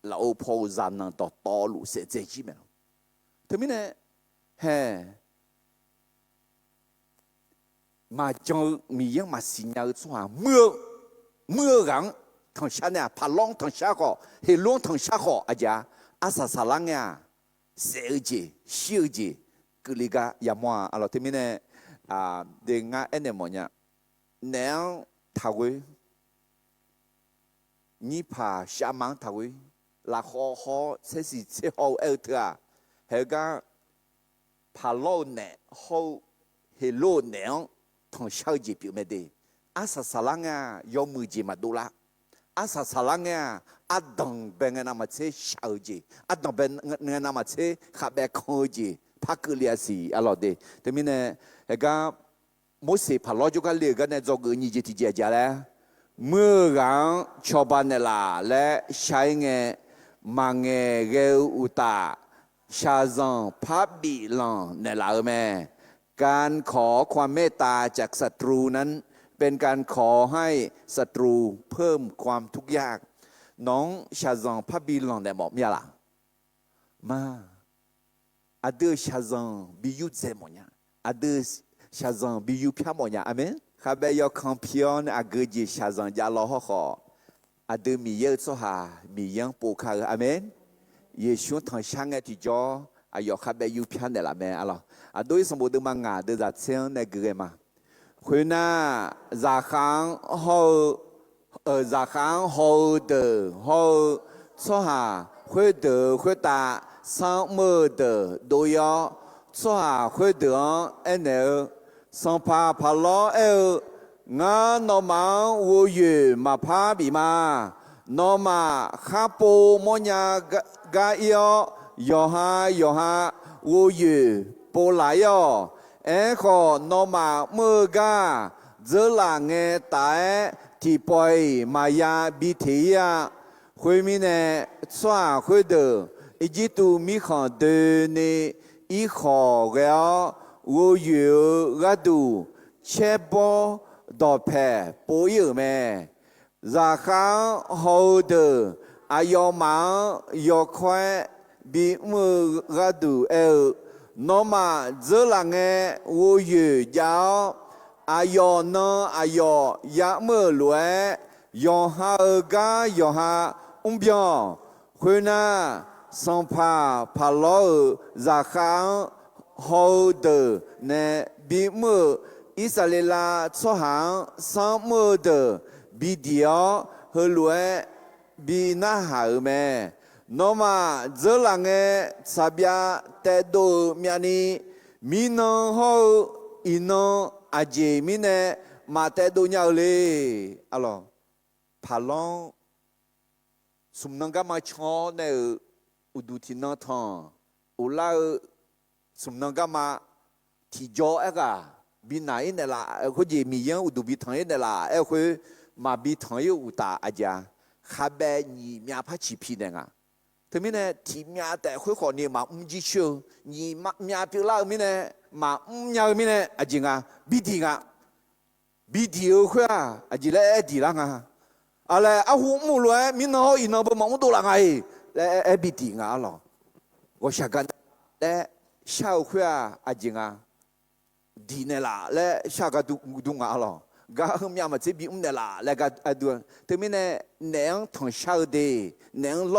เราพอจานนั้นต่อลุเสียใจจีไหมถึงมีเนี่ยเฮ้มาจังมียังมาสิญญาส่วนเมื่อรังทางชาเนี่ยพาลงทางชาก็เฮลงทางชาก็อาจจะอาสาสลังเนี่ยเสียใจเสียใจก็เลยก็อย่ามัวอะไรที่มีเนี่ยเด็กง่ายเนี่ยมันเนี่ยแนวทาวินี่พาชามังทาวิลาขอเสียสิเสียเอาเอลเถอะเฮก็พาลงเนี่ยเขาเฮลงเนี่ยทางชาจีพิวไม่ได้อาสาสลังเนี่ยยอมมือจีมาดูละอาสาสลังเนี่ยอัดดังเป็นเงินมาเชชาวจีอัดดังเป็นเงินมาเชขับแบบคอจีพักเลียสีอะไรเดแต่มีเนี่ยเฮก็มุสีพาลจุกันเลี้ยกันเนี่ยจอกนี่จีที่เจ้าแล้วเมื่อรังชาวบ้านเนี่ยละและใช้เงินมังเงินเกอุตาชาซังพับบีลังเนี่ยละแม่การขอความเมตตาจากศัตรูนั้นเป็นการขอให้ศัตรูเพิ่มความทุกข์ยากน้องชาซังพับบีลังเนี่ยบอกมีอะไรมาอาเดอชาซังบิยุเซมเนี่ยอาเดอชาซังบิยุพิามเนี่ยอาเมนข้าพเจ้าคัมภีร์อาเกจิชาซังยาลอฮขออาเดอมีเยอะสุฮามียังปูคาอาเมนเยซูทางช่างที่จออายอข้าพเจ้าพิานเดละแม่อะไรโดยสมบูรณ์มังงาเดือดเสียงในเกลือมาคุณน่าจากขังจากขังหัวเดือหัวสุฮาหัวเดือหัวตาสังมือเดือโดยสุฮาหัวเดือเอ็นเอสังพาพาลอเอลงานนมังวูยูมาพาบีมานมาข้าปูมญากาเอียอฮาวูยูปูไหลเอ็ขอนมาเมื่อกาเจลาเงตายที่ปล่อยมายาบิเทียคุยมีเนสวาคุยเดออีจิตูมีขันเดเนอีขอเกลวูยูกาดูเชบดอเพปูยูเมจากขังฮูเดอายอมังยอควายบิมือกาดูเอลนมาเจลังเงวูยูยาวอายอนอายอยาเมื่อรวยยอฮาเอกายอฮาเบียงคุณน่าสัมภาพาโลจากขังฮูเดเนบิมืออิสราเอลสหังสัมมือเดบิเดียเฮรวยบินาหาเมนมาเจลังเงสาบยาแต่ดูมีนีมีนงฮูอินงอาเจมิเนมาแต่ดูยาวเลยอะไรพาลองสมนังก็มาชอในอุดุทินาทองอุลาสมนังก็มาที่จอเอกาบินายเนี่ยละเขาจะมียังอุดุบิทังเนี่ยละเขามาบิทังอยู่อุตาอาจารย์ข้าเบนี่มีอาภัยชีพีเนี่ยถึงมีเนี่ยที่มีอาแต่เขาขอเนี่ยมาจิชูนี่มามีอาพิลามีเนี่ยมายาวมีเนี่ยอาจารย์บิดีบิดีเขาอาจารย์เลยดีละอะไรอาหูมูลวยมีน้อยน้อยบ่มองตัวละไงแล้วบิดีหรอ我想干และชาวเขาอาจารย์ดีเนี่ยละและชาวก็ดูงาหรอกาเมียมาจะบิเนี่ยละและก็ดูถึงมีเนี่ยเนื้อทางชาวเดเนื้อโล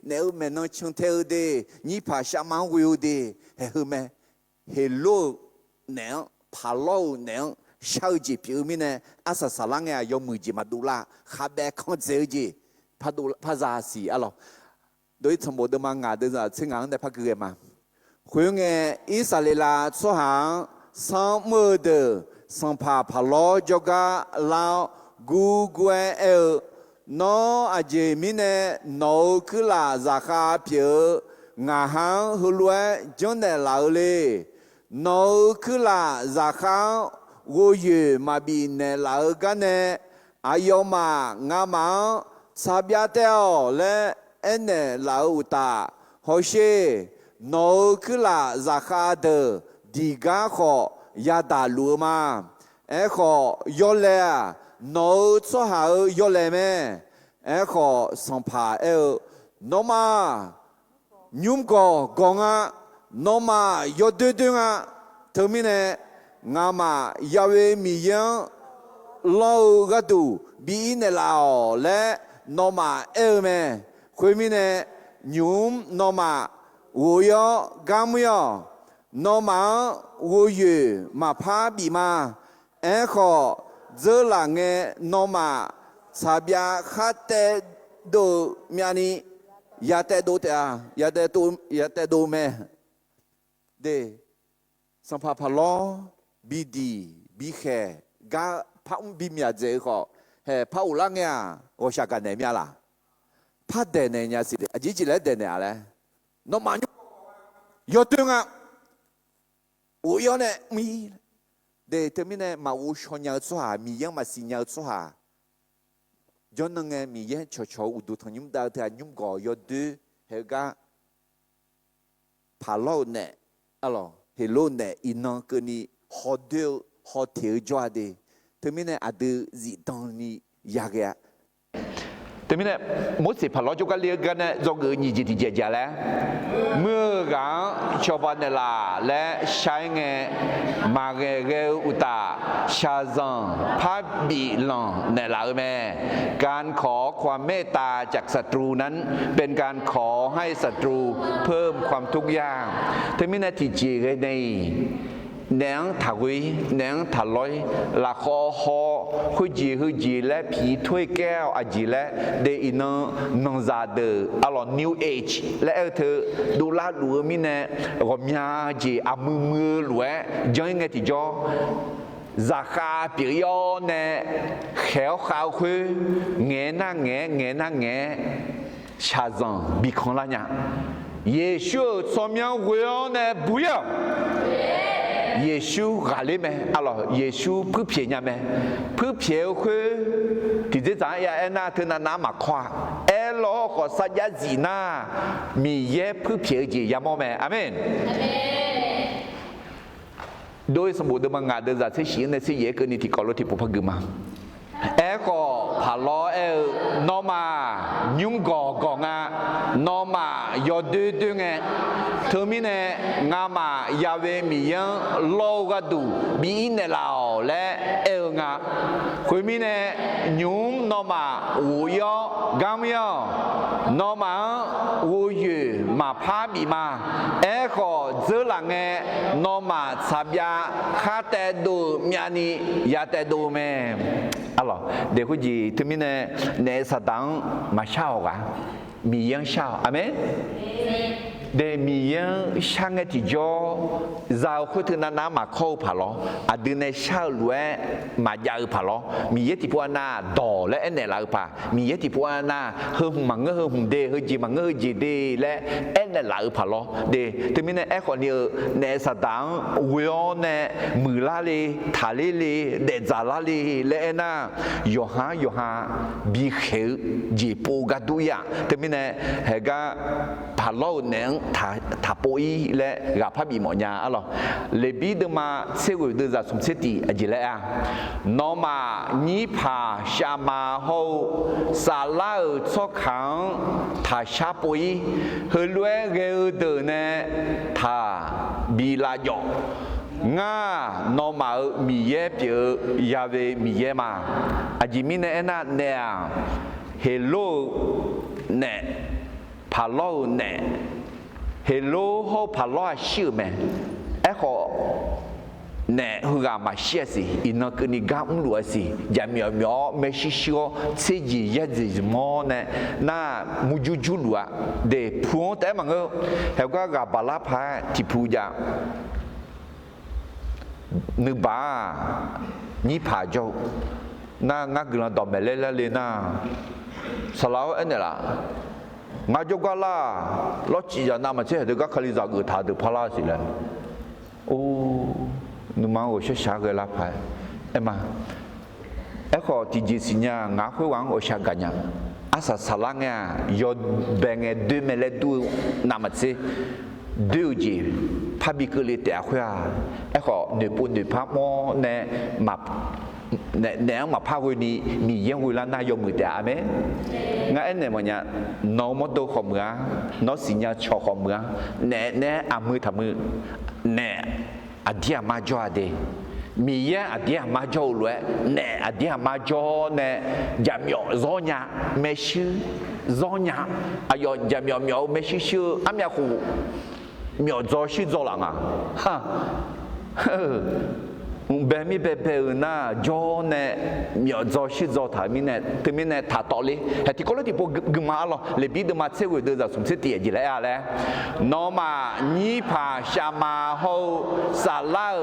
เนื้อแม่น้องชงเทลเดนี่ภาษามังวิวเดเฮ้ยแม่เฮโลเนื้อพาโลเนื้อชาวจีพิวมีเนี่ยอาสาสลังเนี่ยยอมมือจีมาดูละข้าแบกคนเจอจีพาดูพาซาสีอะไรโดยสมบูรณ์มังงาเดินจากเชียงรายพาเกลือมาคุยเงี้ยอิสราเอลสหางสังมือเดสังพาพาโลจกาลาวกูกวยเอลน้ออาเจมิเนโนคือลาจากข้าเพียงาหังหุ่นวยจนเดลาเลยโนคือลาจากข้าวูยูมาบีเนลากันเน阿ယော嘛俺们差别掉嘞，俺呢老大，好些脑壳啦扎哈的，地家好也大路嘛，哎好要来啊，脑做好要来咩？哎好上爬哎，那么你们讲啊，那么要对啊，后面呢，俺们要为米样老个度。比那老嘞，那么二咩？后面呢，牛那么我要干么样？那么我有嘛怕比嘛？然后这两个那么差别还得多咩呢？也得多的啊，也得多咩？对，上怕怕咯，比地比黑，噶怕比咩子好？พระอุลังเนี่ยโอชากันไหนมีอะไรพระเดนเนี่ยสิอาจิจิเลเดนเนี่ยอะไรน้องมันยอดตึงอ่ะโอ้ยเนี่ยมีเดี๋ยวเธอมีเนี่ยมาอุชอนยาวชัวมียังมาสิยาวชัวย้อนนั่งไงมียังชัวอุดุทางยุ่มดาวเธอยุ่มก่อยอดดูเฮก้าพาโลเนี่ยอะไรเฮโลเนี่ยอินนังก็นี่ฮอดเดียวฮอดเทียวจ้าดีเธอไม่เนี่ยอาจจะจีตอนนี้ยากอะเธอไม่เนี่ยมุสิพอเราจุกันเรียกกันเนี่ยจงเกิดยี่จิตเจจแล้วเมื่อการชาวบ้านเนี่ยละและใช้เงินมาเกลอุตาชาซังพับบีลองเนี่ยละแม่การขอความเมตตาจากศัตรูนั้นเป็นการขอให้ศัตรูเพิ่มความทุกข์ยากเธอไม่เนี่ยที่จีกันในแนงถักวิแนงถักลอยละคอหอคุจีและผีถ้วยแก้วอาจีและเดอินนองซาเดออลอนิวเอจและเธอดูลาดูมิเนรอมยาจีอามือหลวยจังไงที่จอZaka period ne khéo khao khơi nghe na nghe chazan bikon la nya Yeshua somian guyon ne bouya Yeshua râler mais alors Yeshua plus pied nya mais plus pied que tu dis ça ya ena tena na ma croix elo ko sa ya zina mi ye plus pied ji ya mo mais amenโดยสมบูรณ์มังงาเดินจากที่ชี้ในที่เยกันนี่ที่กอลที่ปุพกึมาก็พาล้อนอมายุ่งก่อกองนอมายอดดึงเธอมีเนี่ยงามายาเวมียังโลกดูบีเนลาและงาคุยมีเนี่ยยุ่งนอมาอุยกามยนอมาอุยมาพาบีมาก็เจอหลังนอมาซาบยาคาเตดูมีอันนี้ยาเตดูแม่alorsเดี๋ยวคุณจีถึงมีในสตังมาเช่ากันมียังเช่าอาเมนเดี๋ยวมียังช่างที่จ่อเราคุยถึงน้ำมาเข้าผ่าล้ออาดึงในเช่าล้วนมายาผ่าล้อมีเยติพวกน่าดอและเอ็นเนลาผ่ามีเยติพวกน่าเฮือมังเงือหุ่นเดเฮือจีมังเงือจีเดและเอ็นเนลาผ่าล้อเดี๋ยวถึงมีในเอ็กคนนี้ในสตังวิโอในมือลาลีทาลีลีเดจาลาลีและเอ็น่าโยฮาบีเขจีปูกัดุยาถึงมีในเฮกาผ่าล้อเนี่ยถ้าป่วยและกับพระบิดาอะล่ะเลบีดมาเสวยเดือดสมเสติอจิเลอะนอมานิพาชามาโฮซาลาชอขังถ้าชาป่วยเฮลเวเกอเดเนถ้าบิลาโยงานอมามีเยเปียยาเวมีเยมาอจิมิเนเอนาเนเฮโลเนพาโลเนเฮโลโฮพาล้อชื่อแม่ก็เนี่ยฮือมาเชื่อสิอินนักนี่ก้าวล้วนสิยามยอไม่ชิชิโอเสียยัดจิมอเนี่ยน่ามุจุจุลัวเดี๋ยวพูดแต่มันก็เฮาก็กับบาลาพาที่พูดจานึกบ้านี่พาโจน่างักลันต่อเมเลเลยน่าสลาวเอ็นเนี่ยล่ะงาจกล่าล้อจีจานามาเชื่อเด็กก็คลิจากุธาเด็กพลาสิเลยโอ้นุ่มเอาเชื่อชาเกล้าไปเอ็มมา eko tijisinya ngaku wang oshaganya asa salangnya yo benge 2002 namatse Diuji pabikuli te akhya eko ne pu ne pa mo ne map ne ma pa wi ni mi yen wi la na yo mu te ame nga ene mo nya no mo do khomga no sinya cho khomga ne amu thamu ne adia ma jo ade mi yen adia ma jo lwe ne adia ma jo ne jamyo zonya meshu zonya ayo jamyo myo meshu shu amya khu myo zo shi zo lang ha bé mi bé bé na jo ne myo zo shi zo ta mi ne te mi ne ta to li he ti ko lo ti po gma lo le bi de ma tse we de za sum se tie ji le a le no ma ni pa sha ma ho sa la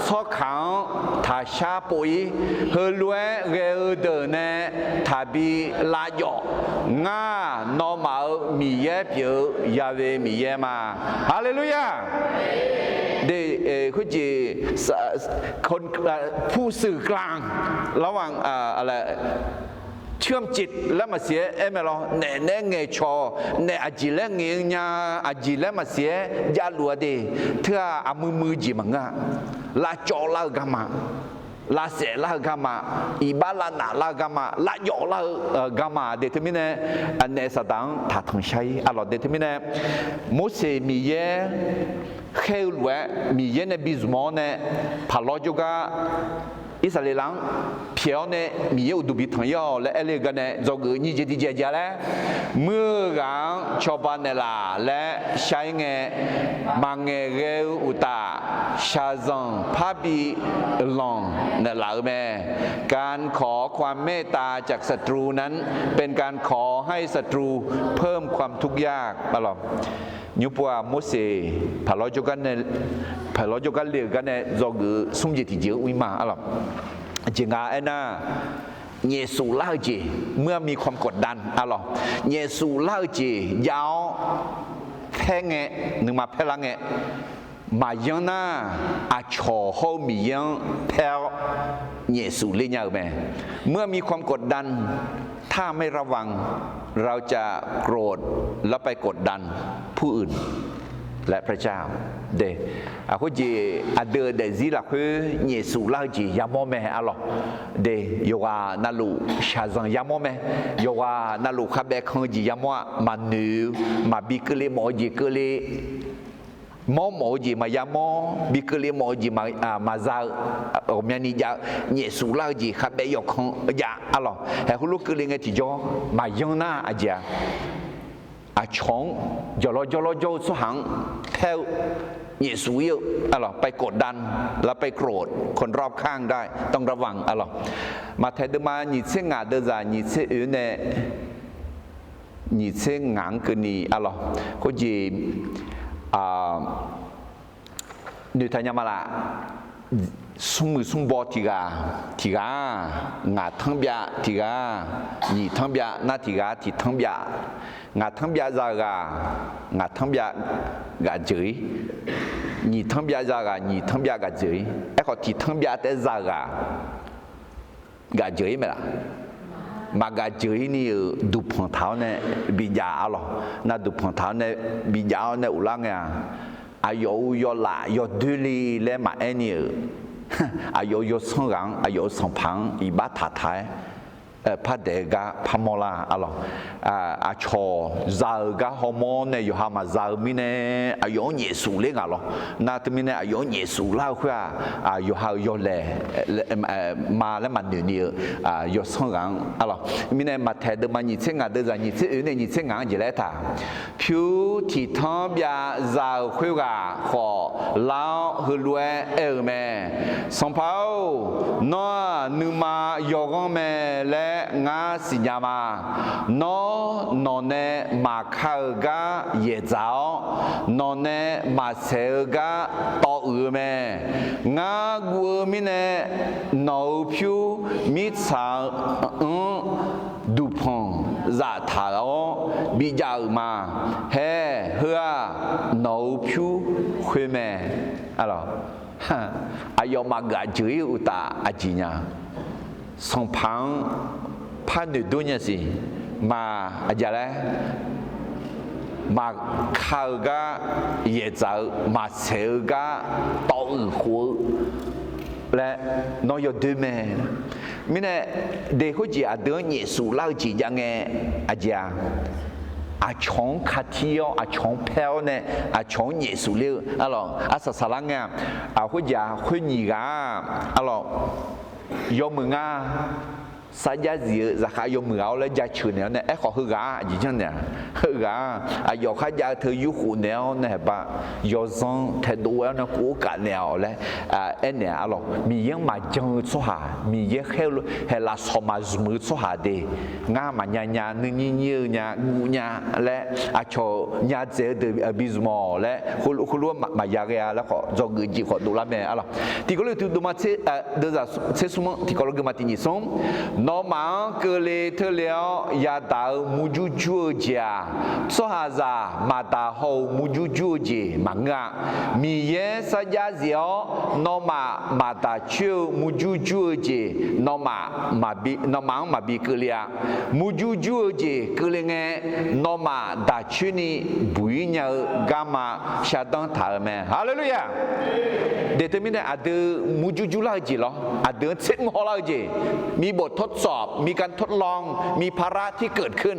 cho khang ta sha po yi he lue ge de ne ta bi la yo nga no ma mi ye piu ya ve mi ye ma hallelujah คือจีคนผู้สื่อกลางระหว่างอะไรเชื่อมจิตแล้วมาเสียเอเมลเนเงชอเนอจิเลเงญาอจิเลมาเสียยาลัวเดเถื่ออามือจีมังะลาจอลากามาลาเสลากามาอีบาลานาลากามาลาโยลากามาเดทมิเนอันเนสตังถาทงชัยอร่อยเดทมิเนมุสมีเยเขลวะมีเยเนบิสมอนเนพาลอจูกาอิสราเอลังเพียวเนมีเยอุดุบิทังยอและเอเลกันเนจงนี่เจดีเจจาและเมื่อกังชอบานเนลาและใช้เงมังเงเกอุตาชาซังพาบีลองเนลาแม่การขอความเมตตาจากศัตรูนั้นเป็นการขอให้ศัตรูเพิ่มความทุกข์ยากตลอดยุบว่าโมเสพาลอจูกันเนพาลอจูกันเลือกกันเนจงสุ่มจิตเจียววิมาอะไรจริงอ่ะนะเยซูเล่าจีเมื่อมีความกดดันอะไรเยซูเล่าจียาวแพ่งหนึ่งมาแพ่ลังมายังน่าอาชอเขามียังแพ่เยซูเลี้ยงแม่เมื่อมีความกดดันถ้าไม่ระวังเราจะโกรธแล้วไปกดดันผู้อื่นและพระเจ้าเดอะคุจีอะเดเดซิละคือเยซูลาจียามอเมอะลอเดโยกานาลูชาซังยามอเมโยกานาลูคาเบคงจียามอมานูมาบิกเลมอจีกเลมอมอจีมายามอบิกเลมอจีมาซาโอเมียนิจาเยซูลาจีคาเบยอกงยาอะลอเฮคุลุกเลงติจอมายองนาอะจาอาชงจอลโจสุหังแถวเยซูเยอะอะไรไปกดดันแล้วไปโกรธคนรอบข้างได้ต้องระวังอะไรมาแทนมาหนีเส้นงาเดินจากหนีเส้นอื่นเนี่ยหนีเส้นงางกันนี่อะไรก็จีนิทานยามาละสุ่มบอทีกางาทั้งเบียทีกาหนีทั้งเบียนาทีกาที่ทั้งเบียงาทั้งเบียจากางาทั้งเบียกาจืยหนีทั้งเบียจากาหนีทั้งเบียกาจืยไอ้คนที่ทั้งเบียแต่จากากาจืยไหมล่ะมากาจืยนี่ดูพงเท้าเนี่ยบิยาหรอน่าดูพงเท้าเนี่ยบิยาเนี่ยอุลังเนี่ยอายุยอละยอดุลีและมาเอนี่อายุยอสองรังอายุสองพังอีบ้าถาไทยพัดเดกาพมลาอะไรอาชอซาเกาฮอร์โมนเนี่ยอยู่หามาซามิเนอายุเยซูเลี้ยงอะไรนาตมิเนอายุเยซูเล่าว่าอยู่หายอเล่มาแล้วมันเนี่ยอยู่สองรังอะไรมิเนมาแทนเดิมมาหนีเส้นงาเดินจากหนีเส้นอื่นเนี่ยหนีเส้นงาอยู่แล้วท่าผิวที่ท้องยาซาคุยว่าขอเล่าหือรวยแม่สองเผาโน่นึกมาโยกแม่และงาสิญามาโนเนมาข้าวกาเยจ้านเนมาเสกาต่อแม่งากัวมิเนนอผิวมิสาดูพงจะถาวบิจามาเฮ่เฮือนอผิวคุยแม่อะไรอายมากาจุยอุตาอาจิญา song pang pan de dunia si ma ajale ma khao ga ye zao ma seu ga tao hu là nó có deux mẹ mình này để có gì à đứa nhẹ sủ lao chỉ rằng nghe à già à chọn khát thiêu à chọn phéo này à chọn nhẹ sủ liu alo à sa sa lăng nghe à có già có nhị gà alo do mừng à sa giá gì giá khá do mừng áo lấy giá chữ này này khó hư gà gì chứ nè hư gà à do khá giá thứ yêu khu này này bà do dân thái độ nó cố cả nào lấy à anh này alo mình mà chân số hà mình khéo hay là số mà dùng số hà đi ngã mà nhà như nhà ngủ nhà lấy à cho nhà dễ từ bismo lấy khu luôn mà nhà cái là họ do người gì họ đủ lắm nè alo thì có lẽ từ đó mà sẽ đưa ra sẽ số thì có lẽ mà tin xong nó mà cơ lệ thưa liệu ya tạo muju chua gia số hà già mà ta hậu muju chua gì mà ngã mi ye sa gia diệu nó mà ta chiêu muju chua gì nó mà bị cơ lệ muju chua gì cơ lệ nghe nó mà ta chiêu ni bùi nhờ gamma sa đăng thảo mẹ hallelujah để tôi mình đã được muju chua là gì lo được chết ngõ là gìมีบททดสอบมีการทดลองมีภาระที่เกิดขึ้น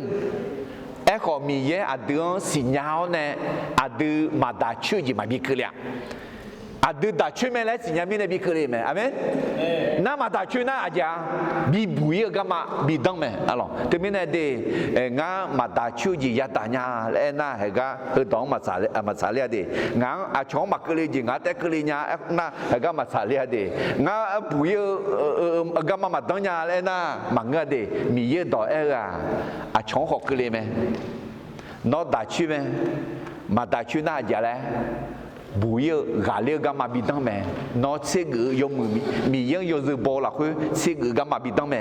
แอขอมีเยอะเดือนสิญญาเนี่ยเดือนมาดาชื่อจีมาบีคือเลยเดือนดาชื่อไม่แล้วสิญญาไม่ได้บีคือเลยไหมอาเมนน้ามาดาชื่อน้าอาจารย์บีบุยก็มาบีดังไหมอ๋อแต่ไม่ได้เดงามาดาชื่อจียาตาญาแล้วน่าเหรอคือต้องมาสาเลียเดงาช่องมาคือเลยจีงาแต่คือเลยญาน่าเหรอมาสาเลียเดงาบุยก็มาดังญาแล้วน่ามังเงเดมีเยอะต่อช่องหกคือเลยไหมน้าดาชื่อไหมมาดาชื่อน่าจะแล้วบุยกาเลียก็มาบิดังแม่นอเสกยมมียังยอบ่ละคือเสกก็มาบิดังแม่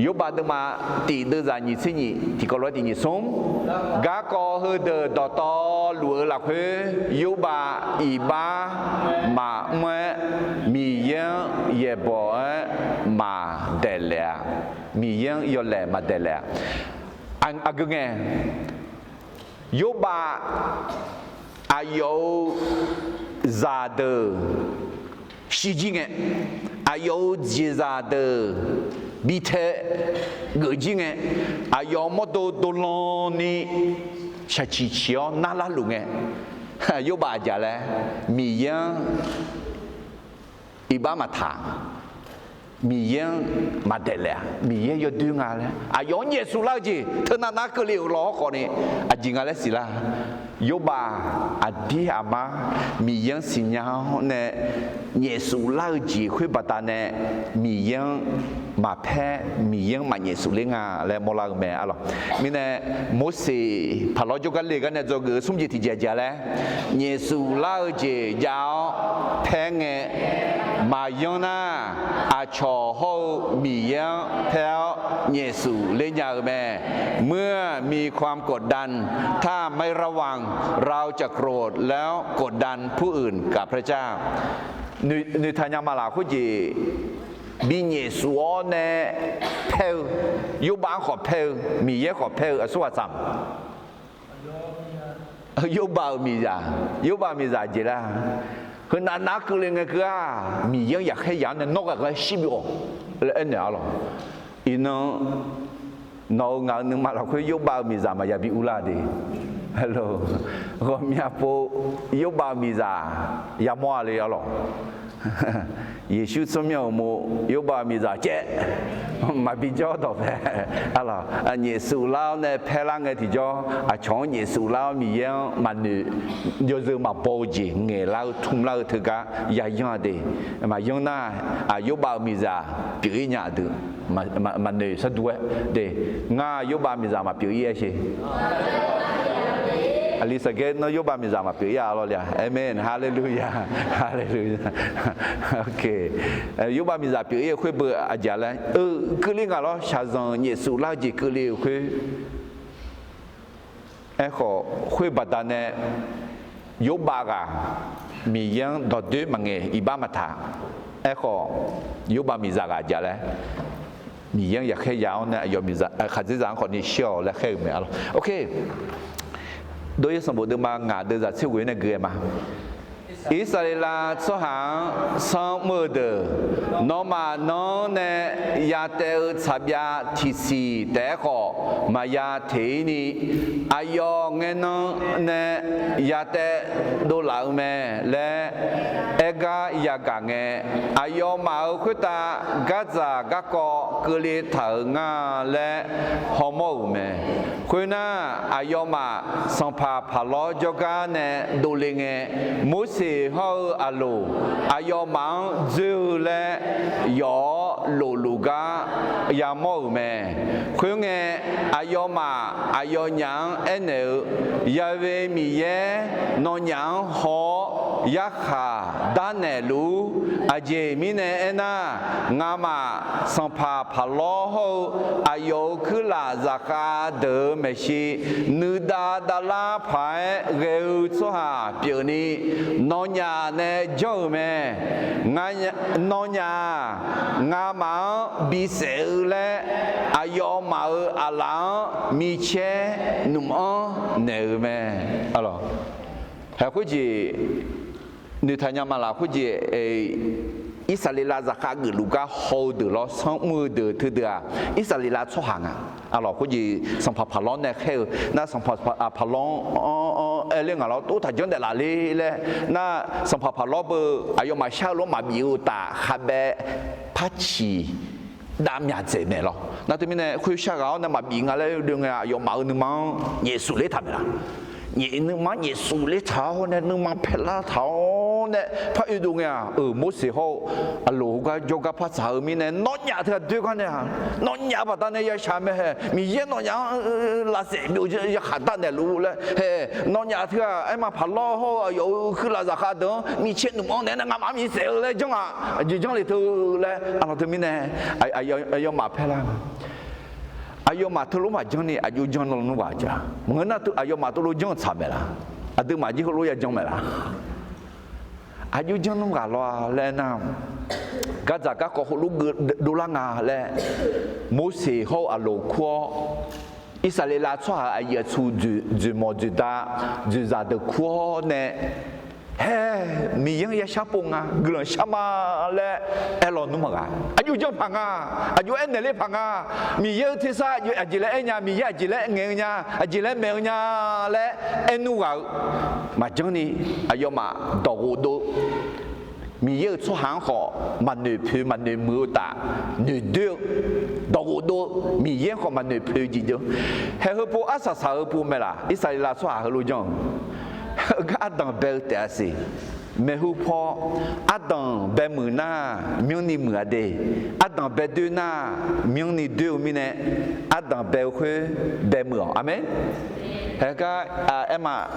ยบาดมาตีเดจานิสินีที่ก็รอดีนิสมกาก็เฮเดดอตอลัวละคือยบาอีบามาเมมียังเยบ่มาเดลมียังยอแลมาเดลอันกึ่งยบาอายุซาเดสิจิงอายุจีซาเดบิเทเกจิงอายุมอโตโตลอนี่ชาชิชิอนาลาลุงยบาจาเลมียังอิบามาทามียังมาเดลมียังยอดึงอะไรอายุเยซูลาจีเธอนาเกลียวล้อคนนี้จิงอะไรสิล่ะยบาอดีอามามียังสิญญาเนี่ยเยซูลาจีคุยบัตาเนี่ยมียังมาแพ้มียังมาเยซูเลงาและมอลาแม่อะไรมีเนี่ยโมเสพาลจุกันเลยกันเนี่ยจะเกิดสมจิตที่เจแล้วเยซูลาจียาวแพ้เงมายังน่าอาชอโฮมียังแพ้เยซูเลงาแม่เมื่อมีความกดดันถ้าไม่ระวังเราจะโกรธแล้วกดดันผู้อื่นกับพระเจ้าในทางมาลาคุจีมีเยซูเนี่ยเพลยุบางขอเพลมีเยขอเพลสวัสดิ์ยุบางมีจ่าจีละคือนักคือเรื่องก็มีเยอยากให้ยันเนี่ยนกอะไรชิบิโอแล้วเนี่ยอะไรอีน้องน้องงานนึงมาเราคุยยุบางมีจ่ามาอย่าบิอุลาดีฮัลโหลก็มีอาโปยุบางมีจ่าอย่ามัวเลยอะไรเยซูสมัยโมยุบามีจ่าเจมาบิจอต่อไปอะไรเยซูเล่าเนี่ยเพลังเงที่จอช่องเยซูเล่ามียังมันยอดมาโปจิเงเล่าทุ่มเล่าถึงก็ยายังดีมายังน่ายุบามีจ่าปีนี้ดูมันเนี่ยสะดวกเด้งายุบามีจ่ามาปีนี้ใช่อลิซาเกตนยุบามิจามาเปียอะไรเลยเอเมนฮาเลลูยาฮาเลลูยาโอเคยุบามิจาเปียคุยเบอร์อาจารย์เลยคือเรื่องอะไรชาซันเยซูลาจิคือเรื่องคุยขอคุยบัดนั้นยุบากามียังดอดด้วยมังเงอิบามาทา echo yêu ba mi ra gà lẽ mi yang ya khai yao nè yêu mi ra khá dễ dàng còn đi show lẽ khai mi alo ok đối với sản phẩm được mà ngã đưa ra siêu quý này kia mà Israel cho hàng sang mơ đờ nó mà nó nè ya teo chập ya thi si té khó mà ya thế ni ayo nghe nó nè ya té đô lão mẹ lẽ ega ya cả nghe ayo mà ở khuyết ta gaza gako cơ li thở nga lẽ homo mẹ khuyên na ayo mà sang pa lo joga nè đô linh nghe mỗi hao alo ayo mang dư le yo lu lu ga ya mo me khuyên nghe ayo mà ayo nhang ene ya ve mi ye no nhang ho ya kha da ne lu aje mi ne ena nga ma sang pa lo ho ayo khu la za ka de me shi nu da la phai geu cho ha biểu ni no nhà nè dâu mẹ nó nhà ngà mà bị sợ lẽ ayo mà ala mi che nụm nè mẹ alo hay cái gì như thay nhau mà là cái gì Israel là các người Luca hold được lo sang mưa được thứ được Israel là số hàng alo cái gì sang Palon này kêu na sang Palon lên ngalo tu thay chọn để là lẽ na sang Palon bơ ayo mà sao lo mà biểu ta habe pachi đam nhà chế mẹ lo na tụi mình này khui sao gạo na mà bị ngà lẽ đường ayo mà nương mang Giêsu lấy thằng là nương mang Giêsu lấy thảo nè nương mang phèn thảo nè phát yêu đúng à mỗi時候à lũ cái cho cái phát sao mi nè nó nhà thì đối quan nè nó nhà bắt ta nè ya sao mẹ mi yên nó nhà là sẽ biểu cho ya khát ta nè lũ lẽ nó nhà thì em mà phát lo ho yêu cứ là giá khát đó mi chết nụ mong nè ngắm mi sẽ lẽ trong à chỉ trong lịch thư lẽ anh nói mi nè ai mà phèn là ayo mà tôi lúc mà trong này ayo trong nó nó vậy chứ người nào tôi ayo mà tôi lúc trong sao mẹ là tôi mà chỉ có lúc trong mẹ là ayo trong nó cả lo lên nào các gia các có lúc đô la ngà lên mỗi sự họ alo qua Israel là cho ayo chú du mò du ta du ra được qua nè mi yang ya sapong gula sama le elon nu maga aju jong panga aju enele panga mi ye thisa aju ajile enya mi ye ajile ngenya ajile menya le enu ga ma joni ayo ma do do mi ye cho hàng họ mà nửa phu mà nửa mưa ta nửa đưa đầu đô mi ye họ mà nửa phu gì đó hệ hợp bộ asa sa hợp bộ mẹ là Israel là cho hàng luôn jong Adam bel te asi mehu po Adam be muna mioni muade Adam be duna mioni deux mine Adam be khwe be mu amen heka ema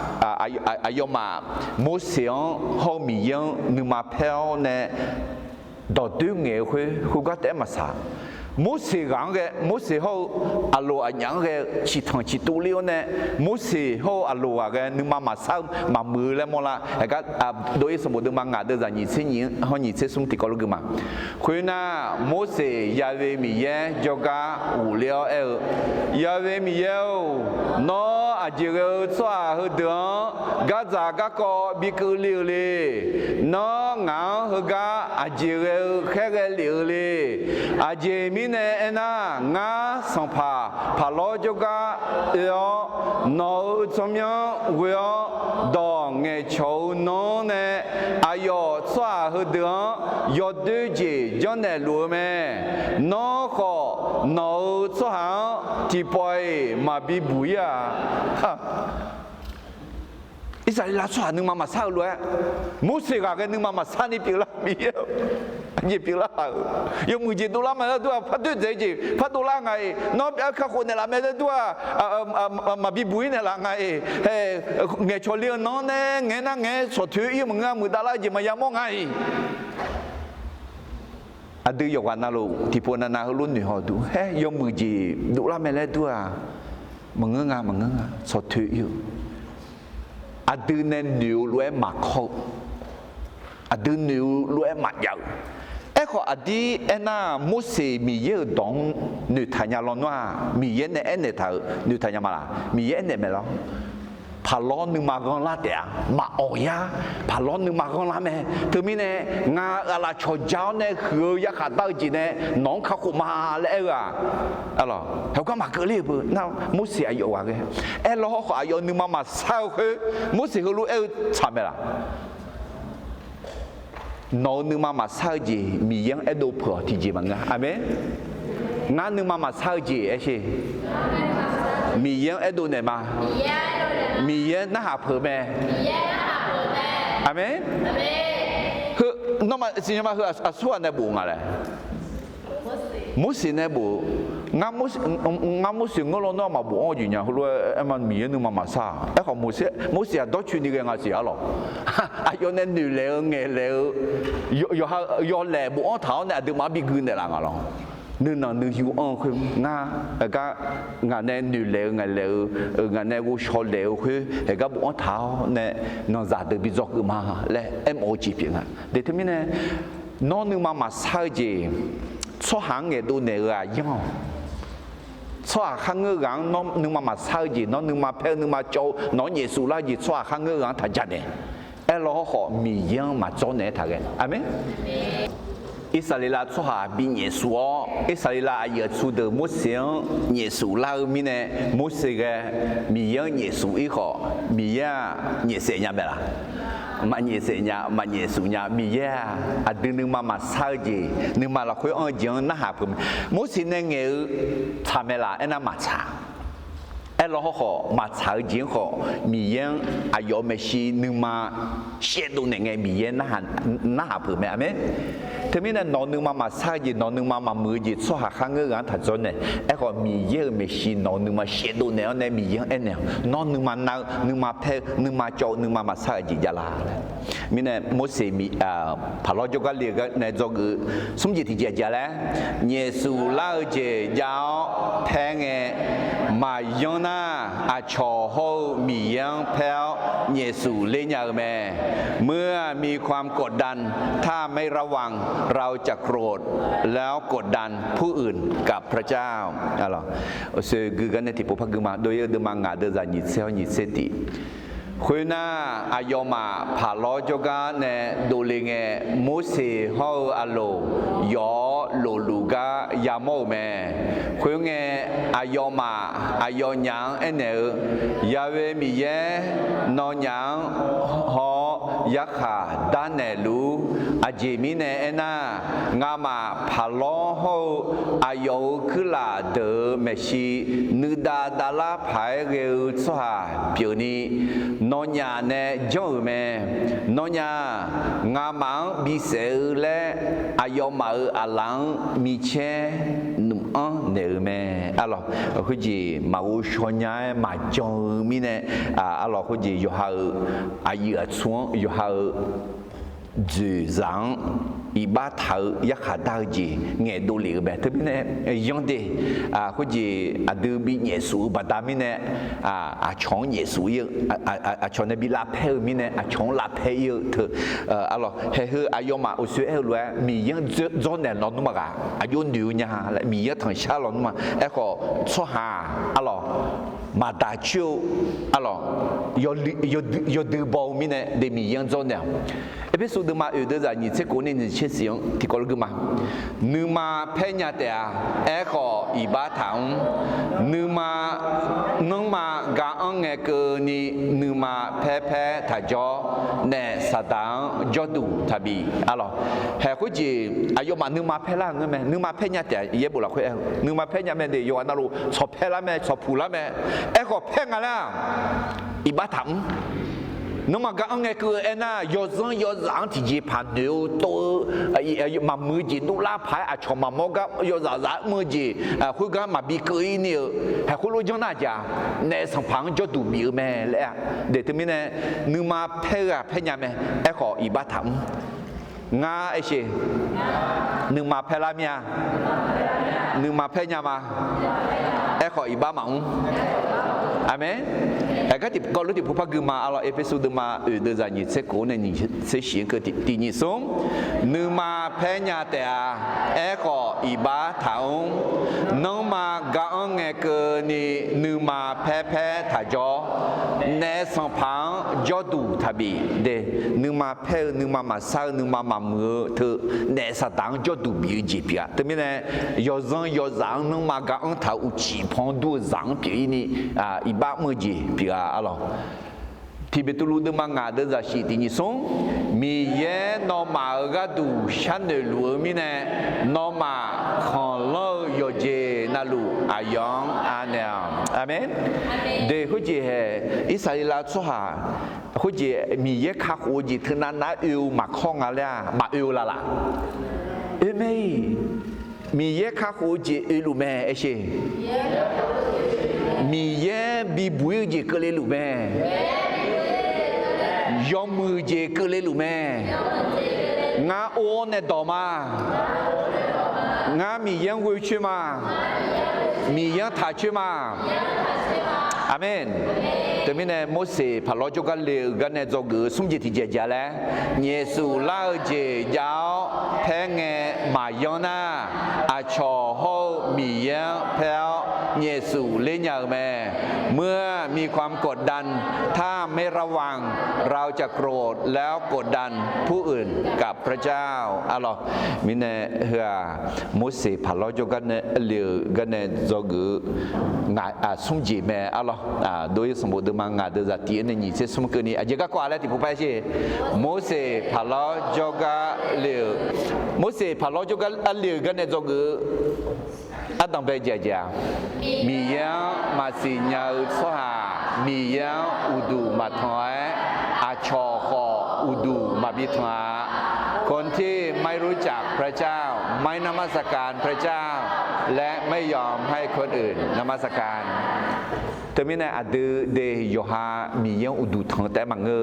ayoma motion ho mi yang nu ma pel ne do deux nge khwe hu ga te ma sa mỗi sự gắng cái mỗi sự hậu alo anh nhang cái chỉ thằng chỉ tu liêu nè mỗi sự hậu alo cái nhưng mà sao mà mưa lên mà là cái đối với số một đứa mang ngã đưa ra nhị thế nhị họ nhị thế sung thì có lúc mà khuyên na mỗi sự ya về mi ye cho cả ủ liêu ya về mi yêu nó chỉ có xóa hơn được gác giá gác có bị cứ liêu li nó ngáo hơn gác chỉ có khác cái liêu li chỉ mi nè na ngã sang pa lo cho cả yo nó trong nhau yo đo nghe châu nó nè ayo xóa hơn được yo đưa gì cho nè lúa mẹ nó khó nó xóa thì bồi mà bị bụi Israel là xóa nhưng mà sao luôn mỗi sự cái nhưng mà sao đi biểu là bị gì biểu là yung người gì đô la mà tôi phát tôi gì phát đô la ngày nó cácคนnày làm咩tôi mà bị bụi này là ngày nghe cho liên nó nè nghe số thứ yêu mà người ta lại gì mà yamo ngày đưa vào quan nào thì phụ nữ nào luôn nhiều đủ yung người gì đô la mà tôi mà người số thứ yêu đưa nên nhiều lúa mặc khô đưa nhiều lúa mặc dầu ขออดีน่ามุสมีเยอะดองนุทายาลอนว่ามีเยอะเนี่ยเนี่ยเธอนุทายามาละมีเยอะเนี่ยไม่หรอพาล้อนึงมาก่อนละเดียมาโอยาพาล้อนึงมาก่อนละแม่ถึงมีเนี่ยงาอะไรชดเจ้าเนี่ยคือยาขาดตั้งจีเนี่ยน้องเขาคุมาแล้วอะไรเขาก็มาเกลียบน่ามุสอายุว่าไงล้อเขาอายุนึงมาเศร้าคือมุสเขารู้ทำไมล่ะน้องนึงมาเศร้าจีมียังดูเผื่อที่จีมันไงอ่ะไหมงานนึงมาเศร้าจีใช่มียังดูเนี่ยมามีเยอะน่าหาเผื่อแม่อาเมนคือน้องมาสิ่งที่มาคือส่วนในบุญอะไรมุสิในบุญงานมุสิงเราน้องมาบุญอยู่เนี่ยคือว่ามันมีเยอะนึงมาซาแต่ของมุสิ多處理嘅我時咯，有呢女嚟嘅嚟，有嚟บุญ頭呢，就冇俾佢哋啦我咯。นึกหน่อยนึกหิวคืองาก็งานเนี่ยเหลวงานเหลวงานเนี่ยกูชอบเหลวคือก็บอกว่าเท้าเนี่ยน้องจัดเดือบจอกมาและMOGเพียงอ่ะเดี๋ยวที่นี่เนี่ยน้องนึกมาใช้จีช่วงหางเงี้ยดูเนี่ยย่อช่วงหางเงี้ยน้องนึกมาใช้จีน้องนึกมาเพลนึกมาโจน้องเยซูละจีช่วงหางเงี้ยทันจัดเนี่ยเราขอมียังมาโจเนี่ยทักกันอ่ะไหมอิสราเอลช่วยบินเยซูอิสราเอลอยากช่วยมุสลิมเยซูลามีเนี่ยมุสลิมมีอย่างเยซูอีกข้อมีอย่างเยซูเนี่ยไม่ละมันเยซูเนี่ยมันเยซูเนี่ยมีอย่างดึงนึงมาใช้จีนึงมาเราคุยจังน่าหาผมมุสลิมเนี่ยทำไม่ละไอ้นั่นมาช้าเราขอมาใช้จีขอมีอย่างอายุไม่ชีนึงมาเชื่อดูเนี่ยมีอย่างน่าหาผมไหมทีนี้เนี่ยน้องนึงมาใช้จีน้องนึงมามือจีช่วยหาข้างเงือกถัดจนเนี่ยไอ้ก็มีเยอะไม่ชีน้องนึงมาเชื่อดูเนี่ยมีอย่างเนี่ยน้องนึงมานั่งนึงมาเพลนึงมาโจนึงมาใช้จีจะลาเลยมีเนี่ยมุสลิมพอเราจะก็เรียกเนี่ยจะคือสมจิตที่จะแล้วเยซูเล่าเจ้าแพงเงมาย้อนอาชอโฮมียังแพ้เยซูเลี้ยงแม่เมื่อมีความกดดันถ้าไม่ระวังเราจะโกรธแล้วกดดันผู้อื่นกับพระเจ้าอะไรคือกันในที่พระกุมารโดยเดิมงาเดินจากยิเซลยิเซติคุณน่าอายมาพาลอจกาเนี่ยดูลิงมุสีฮาวอโลยอโลลูกายามโมแม่คุณอายมาอายยังเนยาเวมีเยนอยังฮอยักขาด้านเนลูอาเจมิเนน่างามาพาลอฮาวอายคือลาเดเมชีนึดาดาลาภายเรือสหเปียวนี้น้องยาเนี่ยจ้องแม่น้องยางามังบิเสเลอายมาอาลังมีเชนุ่มเนอแม่อะไรคือจีมาอุชนยามาจ้องมีเนี่ยอะไรคือจีอยู่หาอายุช่วงอยู่หาจืดจังอีบ้าเท้ายักษ์ดาวจีเงี้ยดูเหลือแบบที่เนี่ยยังดีคือจีดูบีเยซูบัดามีเนี่ยชงเยซูเยอะชงเนี่ยบีลาเพลมีเนี่ยชงลาเพลเยอะเถอะอะไรเฮ้ยอายุมาอุสุเอลวยมียังจนเนี่ยนอนนุ่มกะอายุนิวเนี่ยและมียังทั้งชาลอนมาเอ้ก็ชัวหาอะไรมาดาชิวอะไรยอดูบอลมีเนี่ยเดมียังจนเนี่ยเอพิสูดมาอยู่ด้วยกันนี่เจ้าคนนี้นี่เชื่อเสียงที่เขาเรียกมานึมาเพียงแต่เอก็อีบ้าถังนึมากางเงก็นี่นึมาเพ่ถ้าจ่อเนี่ยสตางจอดูทับบีอะไรเฮ้ยคุณจีอายุมานึมาเพ่ละเงี้ยไหมนึมาเพียงแต่เย็บบุหรี่เขานึมาเพียงแต่เดี๋ยววันนั้นรู้ชอบเพ่ละไหมชอบผูละไหมเอก็เพ่งอะไรอีบ้าถังนึกมาก็เอาไงคือเอ็น่ะยอดสังที่จีพันเดียวตัวมามือจีดูลาพายอาชมามก็ยอดสังมือจีคุณก็มาบีเกยเนี่ยให้คุณรู้จังน่าจะในสังพังจะดูบีแม่เลยเดี๋ยวที่มีเนี่ยนึกมาเพ่ยังแม่ไอ้ขออีบ้าทำงาไอ้เชนึกมาเพ่ละเมียนึกมาเพ่ยังมาไอ้ ขออีบ้ามังอาเมนก็ติดก็รู้ติดผู้พักคือมาเอาเอพิโซดมาเดือนนี้เสกเนี่ยนี่เสียงก็ติดที่นี่ส่งนึกมาแพ้ยาแต่ขออีบ้าถาวน้องมากางเงเกนี่นึกมาแพ้ถ่ายจอเนสังพังจอดูทับีเดนึกมาแพ้นึกมาสาวนึกมามือเธอเนสัตังจอดูบีจีพีแต่ไม่เนี่ยยอจังนึกมากางถ่ายอุจิพงดูจังปีนี่อีบ้ามือจีพีalorsที่เบตุลูดมังงาเดจะสิที่นี่ส่งมีเย่นอมาเอกัดูฉันเดลูมีเน่นอมาขอลอยเจนัลูอายองอาเนลอาเมนเดี๋ยวเขาจะอิสราเอลชั่วเขาจะมีเย่ข้าโคจิถึงนั้นนะอิวมาข้องอะไรมาอิวละล่ะเอ้ไม่มีเย่ข้าโคจิอิลูแม่เอเชมีเย่บีบุยจิเกเลลูแม่ยอมมือเจเกเลลูแม่งาโอเนดอมางามีเย่งวิชิมามีเย่งทัชมาอาเมนแต่ไม่แน่โมเสพาลอจุกันเลกันเนจอกสุ่มจิตที่เจจาแล้วเยซูลาเจยาวแพงเงมายอนาอาชอโฮมีเย่งแพลเยซูเลี้ยงแม่เมื่อมีความกดดันถ้าไม่ระวังเราจะโกรธแล้วกดดันผู้อื่นกับพระเจ้าอะไรมิเนเฮือโมเสพาลอจุกันเนเลกันเนจอกงาสุ่มจิแม่อะไรโดยสมบูรณ์มังงาเดจัตย์นี่เสสมกุนีอาจจะก็กว่าแล้วที่ผู้ไปเช่โมเสพาลอจุกันเลโมเสพาลอจุกันเลกันเนจอกอัตตังเบจเจมีเยามาสิญาสหามีเยาอุดูมาถอยอาชอคออุดูมาบิทมาคนที่ไม่รู้จักพระเจ้าไม่นมัสการพระเจ้าและไม่ยอมให้คนอื่นนมัสการแต่ไม่แน่อาจเดยโยฮามีเยาอุดูทางแต่มังเงอ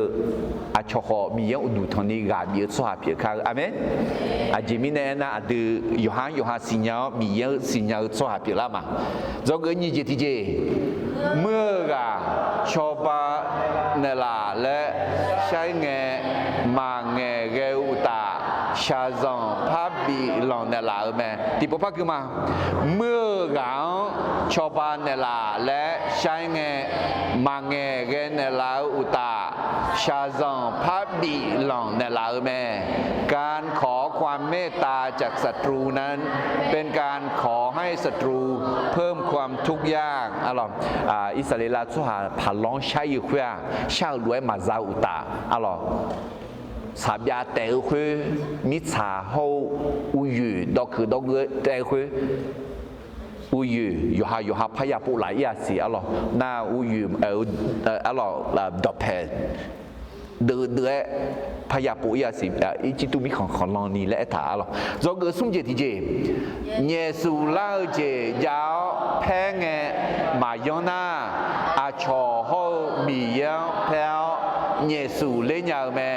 อาชอคอมีเยาอุดูทางนี้กาเบียสหาเพียคาอาเมนอาจิมิเนน่าอาจโยฮาสิญามีเยาสิญาสหาเพียละมาจงเงินยี่เจติเจเมื่อกาชอบาเนลาและใช้เงมาเงเกอุตาชาซองพาบีลองเนลาแม่ที่พ่อพักคือมาเมื่อกาชอบาเนลาและใช้เงมาเงเกเนลาอุตาชาซองพาบีลองเนลาแม่การขอความเมตตาจากศัตรูนั้นเป็นการขอให้ศัตรูเพิ่มความทุกข์ยากอิสราเอลชั่วผาล้องใช้อยู่เพื่อชาวรวยมาซาอุตาสาบยาแต่คือมิชาเฮาอุยดอกคือดอกแต่คืออุยอยู่หาพยาปุหลายอย่างสิหน้าอุยดอกแพดเดือพยาปุยาสิอีจิตุมีของลองนี่และถาจงเกิดสุ่มเจติเจเยซูลาเจยาวแพงเงมายอนาอาชอโฮมีเยาแพลเยซูเลี้ยงแม่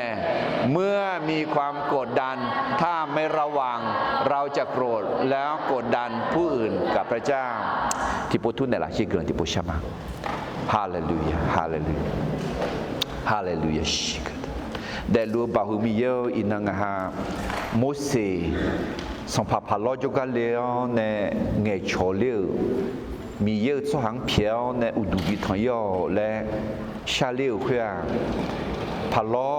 เมื่อมีความกดดันถ้าไม่ระวังเราจะโกรธแล้วกดดันผู้อื่นกับพระเจ้าที่พูดทุนในหลักชีเกินที่พูดชมาฮาเลลูยาฮาเลลูยาฮาเลลูยาชิกแต่รู้บ่าวมีเยอะอินังฮะโมเสสองพันล้อจุกันเลี้ยงในเงยโชเลี้ยมีเยอะสองเพียวในอุดุบิทยอและชาเลี้ยวเพื่อพันล้อ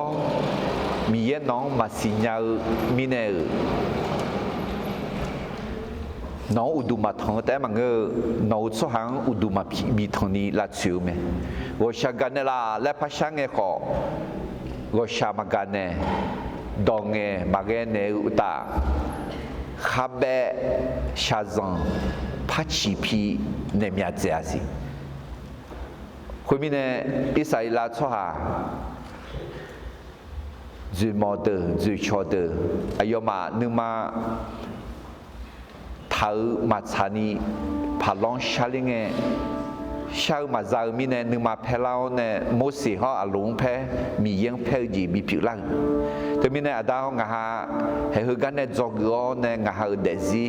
มีเยอะน้องมาสิญญามีเนอน้องอุดุมาทางแต่มังเงอน้องสองอุดุมามีทางนี้ละชิวไหมว่าชากันเนล่ะและพระช่างเงขอว่าชามากันเนดองเงมาเกเนอุตาขับเบชาซังพัชิพีเนมีอาเจียสิคุยมีเนอิสราเอลชั่วจุดมอเตอร์จุดชอเตอร์อายุมาหนึ่งมาท้ามาชานีพาลองชาลิงเงชาวมาจากมีเนหนึ่งมาเพลาเนโมเสสเขาอาลุงเพมียังเพจีมีผิวลังแต่มีเนอดาวงาฮาเฮกันเนจอกโอเนงาฮาเดซี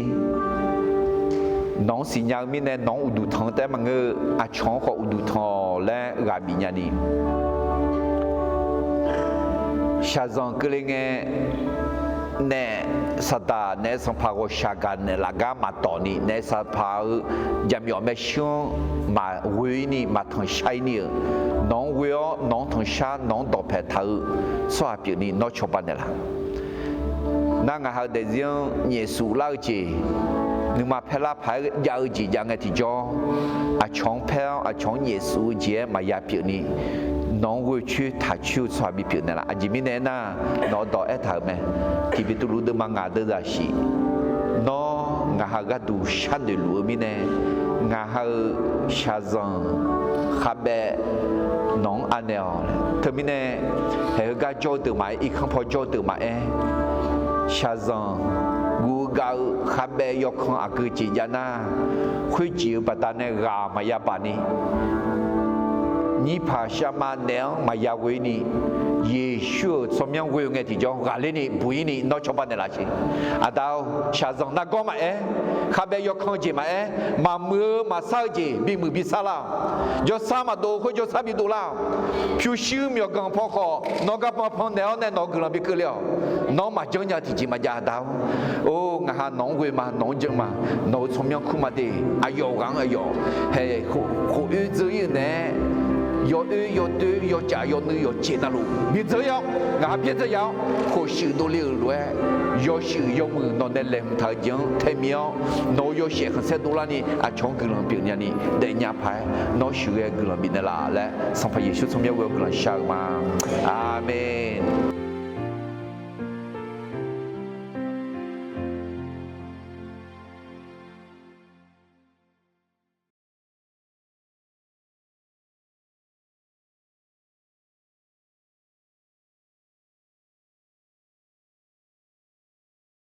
น้องสิญญามิเนน้องอุดุทองแต่มังอาช่องของอุดุทองและราบิญานีชาซองก็เลยไงเนสตาเนสัมภาระชากันเนลากามาตอนีเนสัมภาระยามยอมเมชิงมาวินีมาทางชายนี่น้องวิอน้องทางชาน้องดอกแพทย์สวาปีนี้น้องชอบปันเดล่ะนั่งหาเดียงเยซูเล่าจีนึกมาเพลาพายยาวจียังไงที่จออาช่องเพลอาช่องเยซูเจมายาปีนี้น้องวิชื่อถ้าชื่อสวามีปีนี่ล่ะอาจิมิเนน่าน้องดอกเอถามไหมที่พิตูรู้ดึงมางาเดือดสิน้องงาหากดูชันเดือดมิเนงาหาชาซังขับเบน้องอันเนลเธอมิเนเฮกาโจตื่นมาอีกครั้งพอโจตื่นมาชาซังกูกาขับเบยกของอากุจิยานาคุยจิวปัตตาเนรามายาปานีนี่ภาษามาเนลมายาเวนีเยซูสมยังเวงไงที่จงกาเลนี่บุยนี่นอชบันเนลาชิอาดาวชาซังนักก็มาขับเบยกของจิมามามือมาซาจิบีมือบีซาลายศสามาโดคุยศสาบิดูลาผิวชิวมีกังพอคอนอกับมาพอนเนลเนนอกลังบิกเลียวน้องมาจังยาที่จิมาจาดาวโอ้งาน้องเวมาน้องจังมาน้องสมยังคุมาดีอายอกังอายอเฮ้คู่อื่นจะยืนเน่有鱼有对有家有女有钱的路，别这样，俺别这样，或许都流落，有时有么那那人他讲太妙，那有些很些多了呢，啊，从个人表现呢，在伢排，那属于个人变的啦嘞，上排耶稣从没有个人笑嘛，阿门。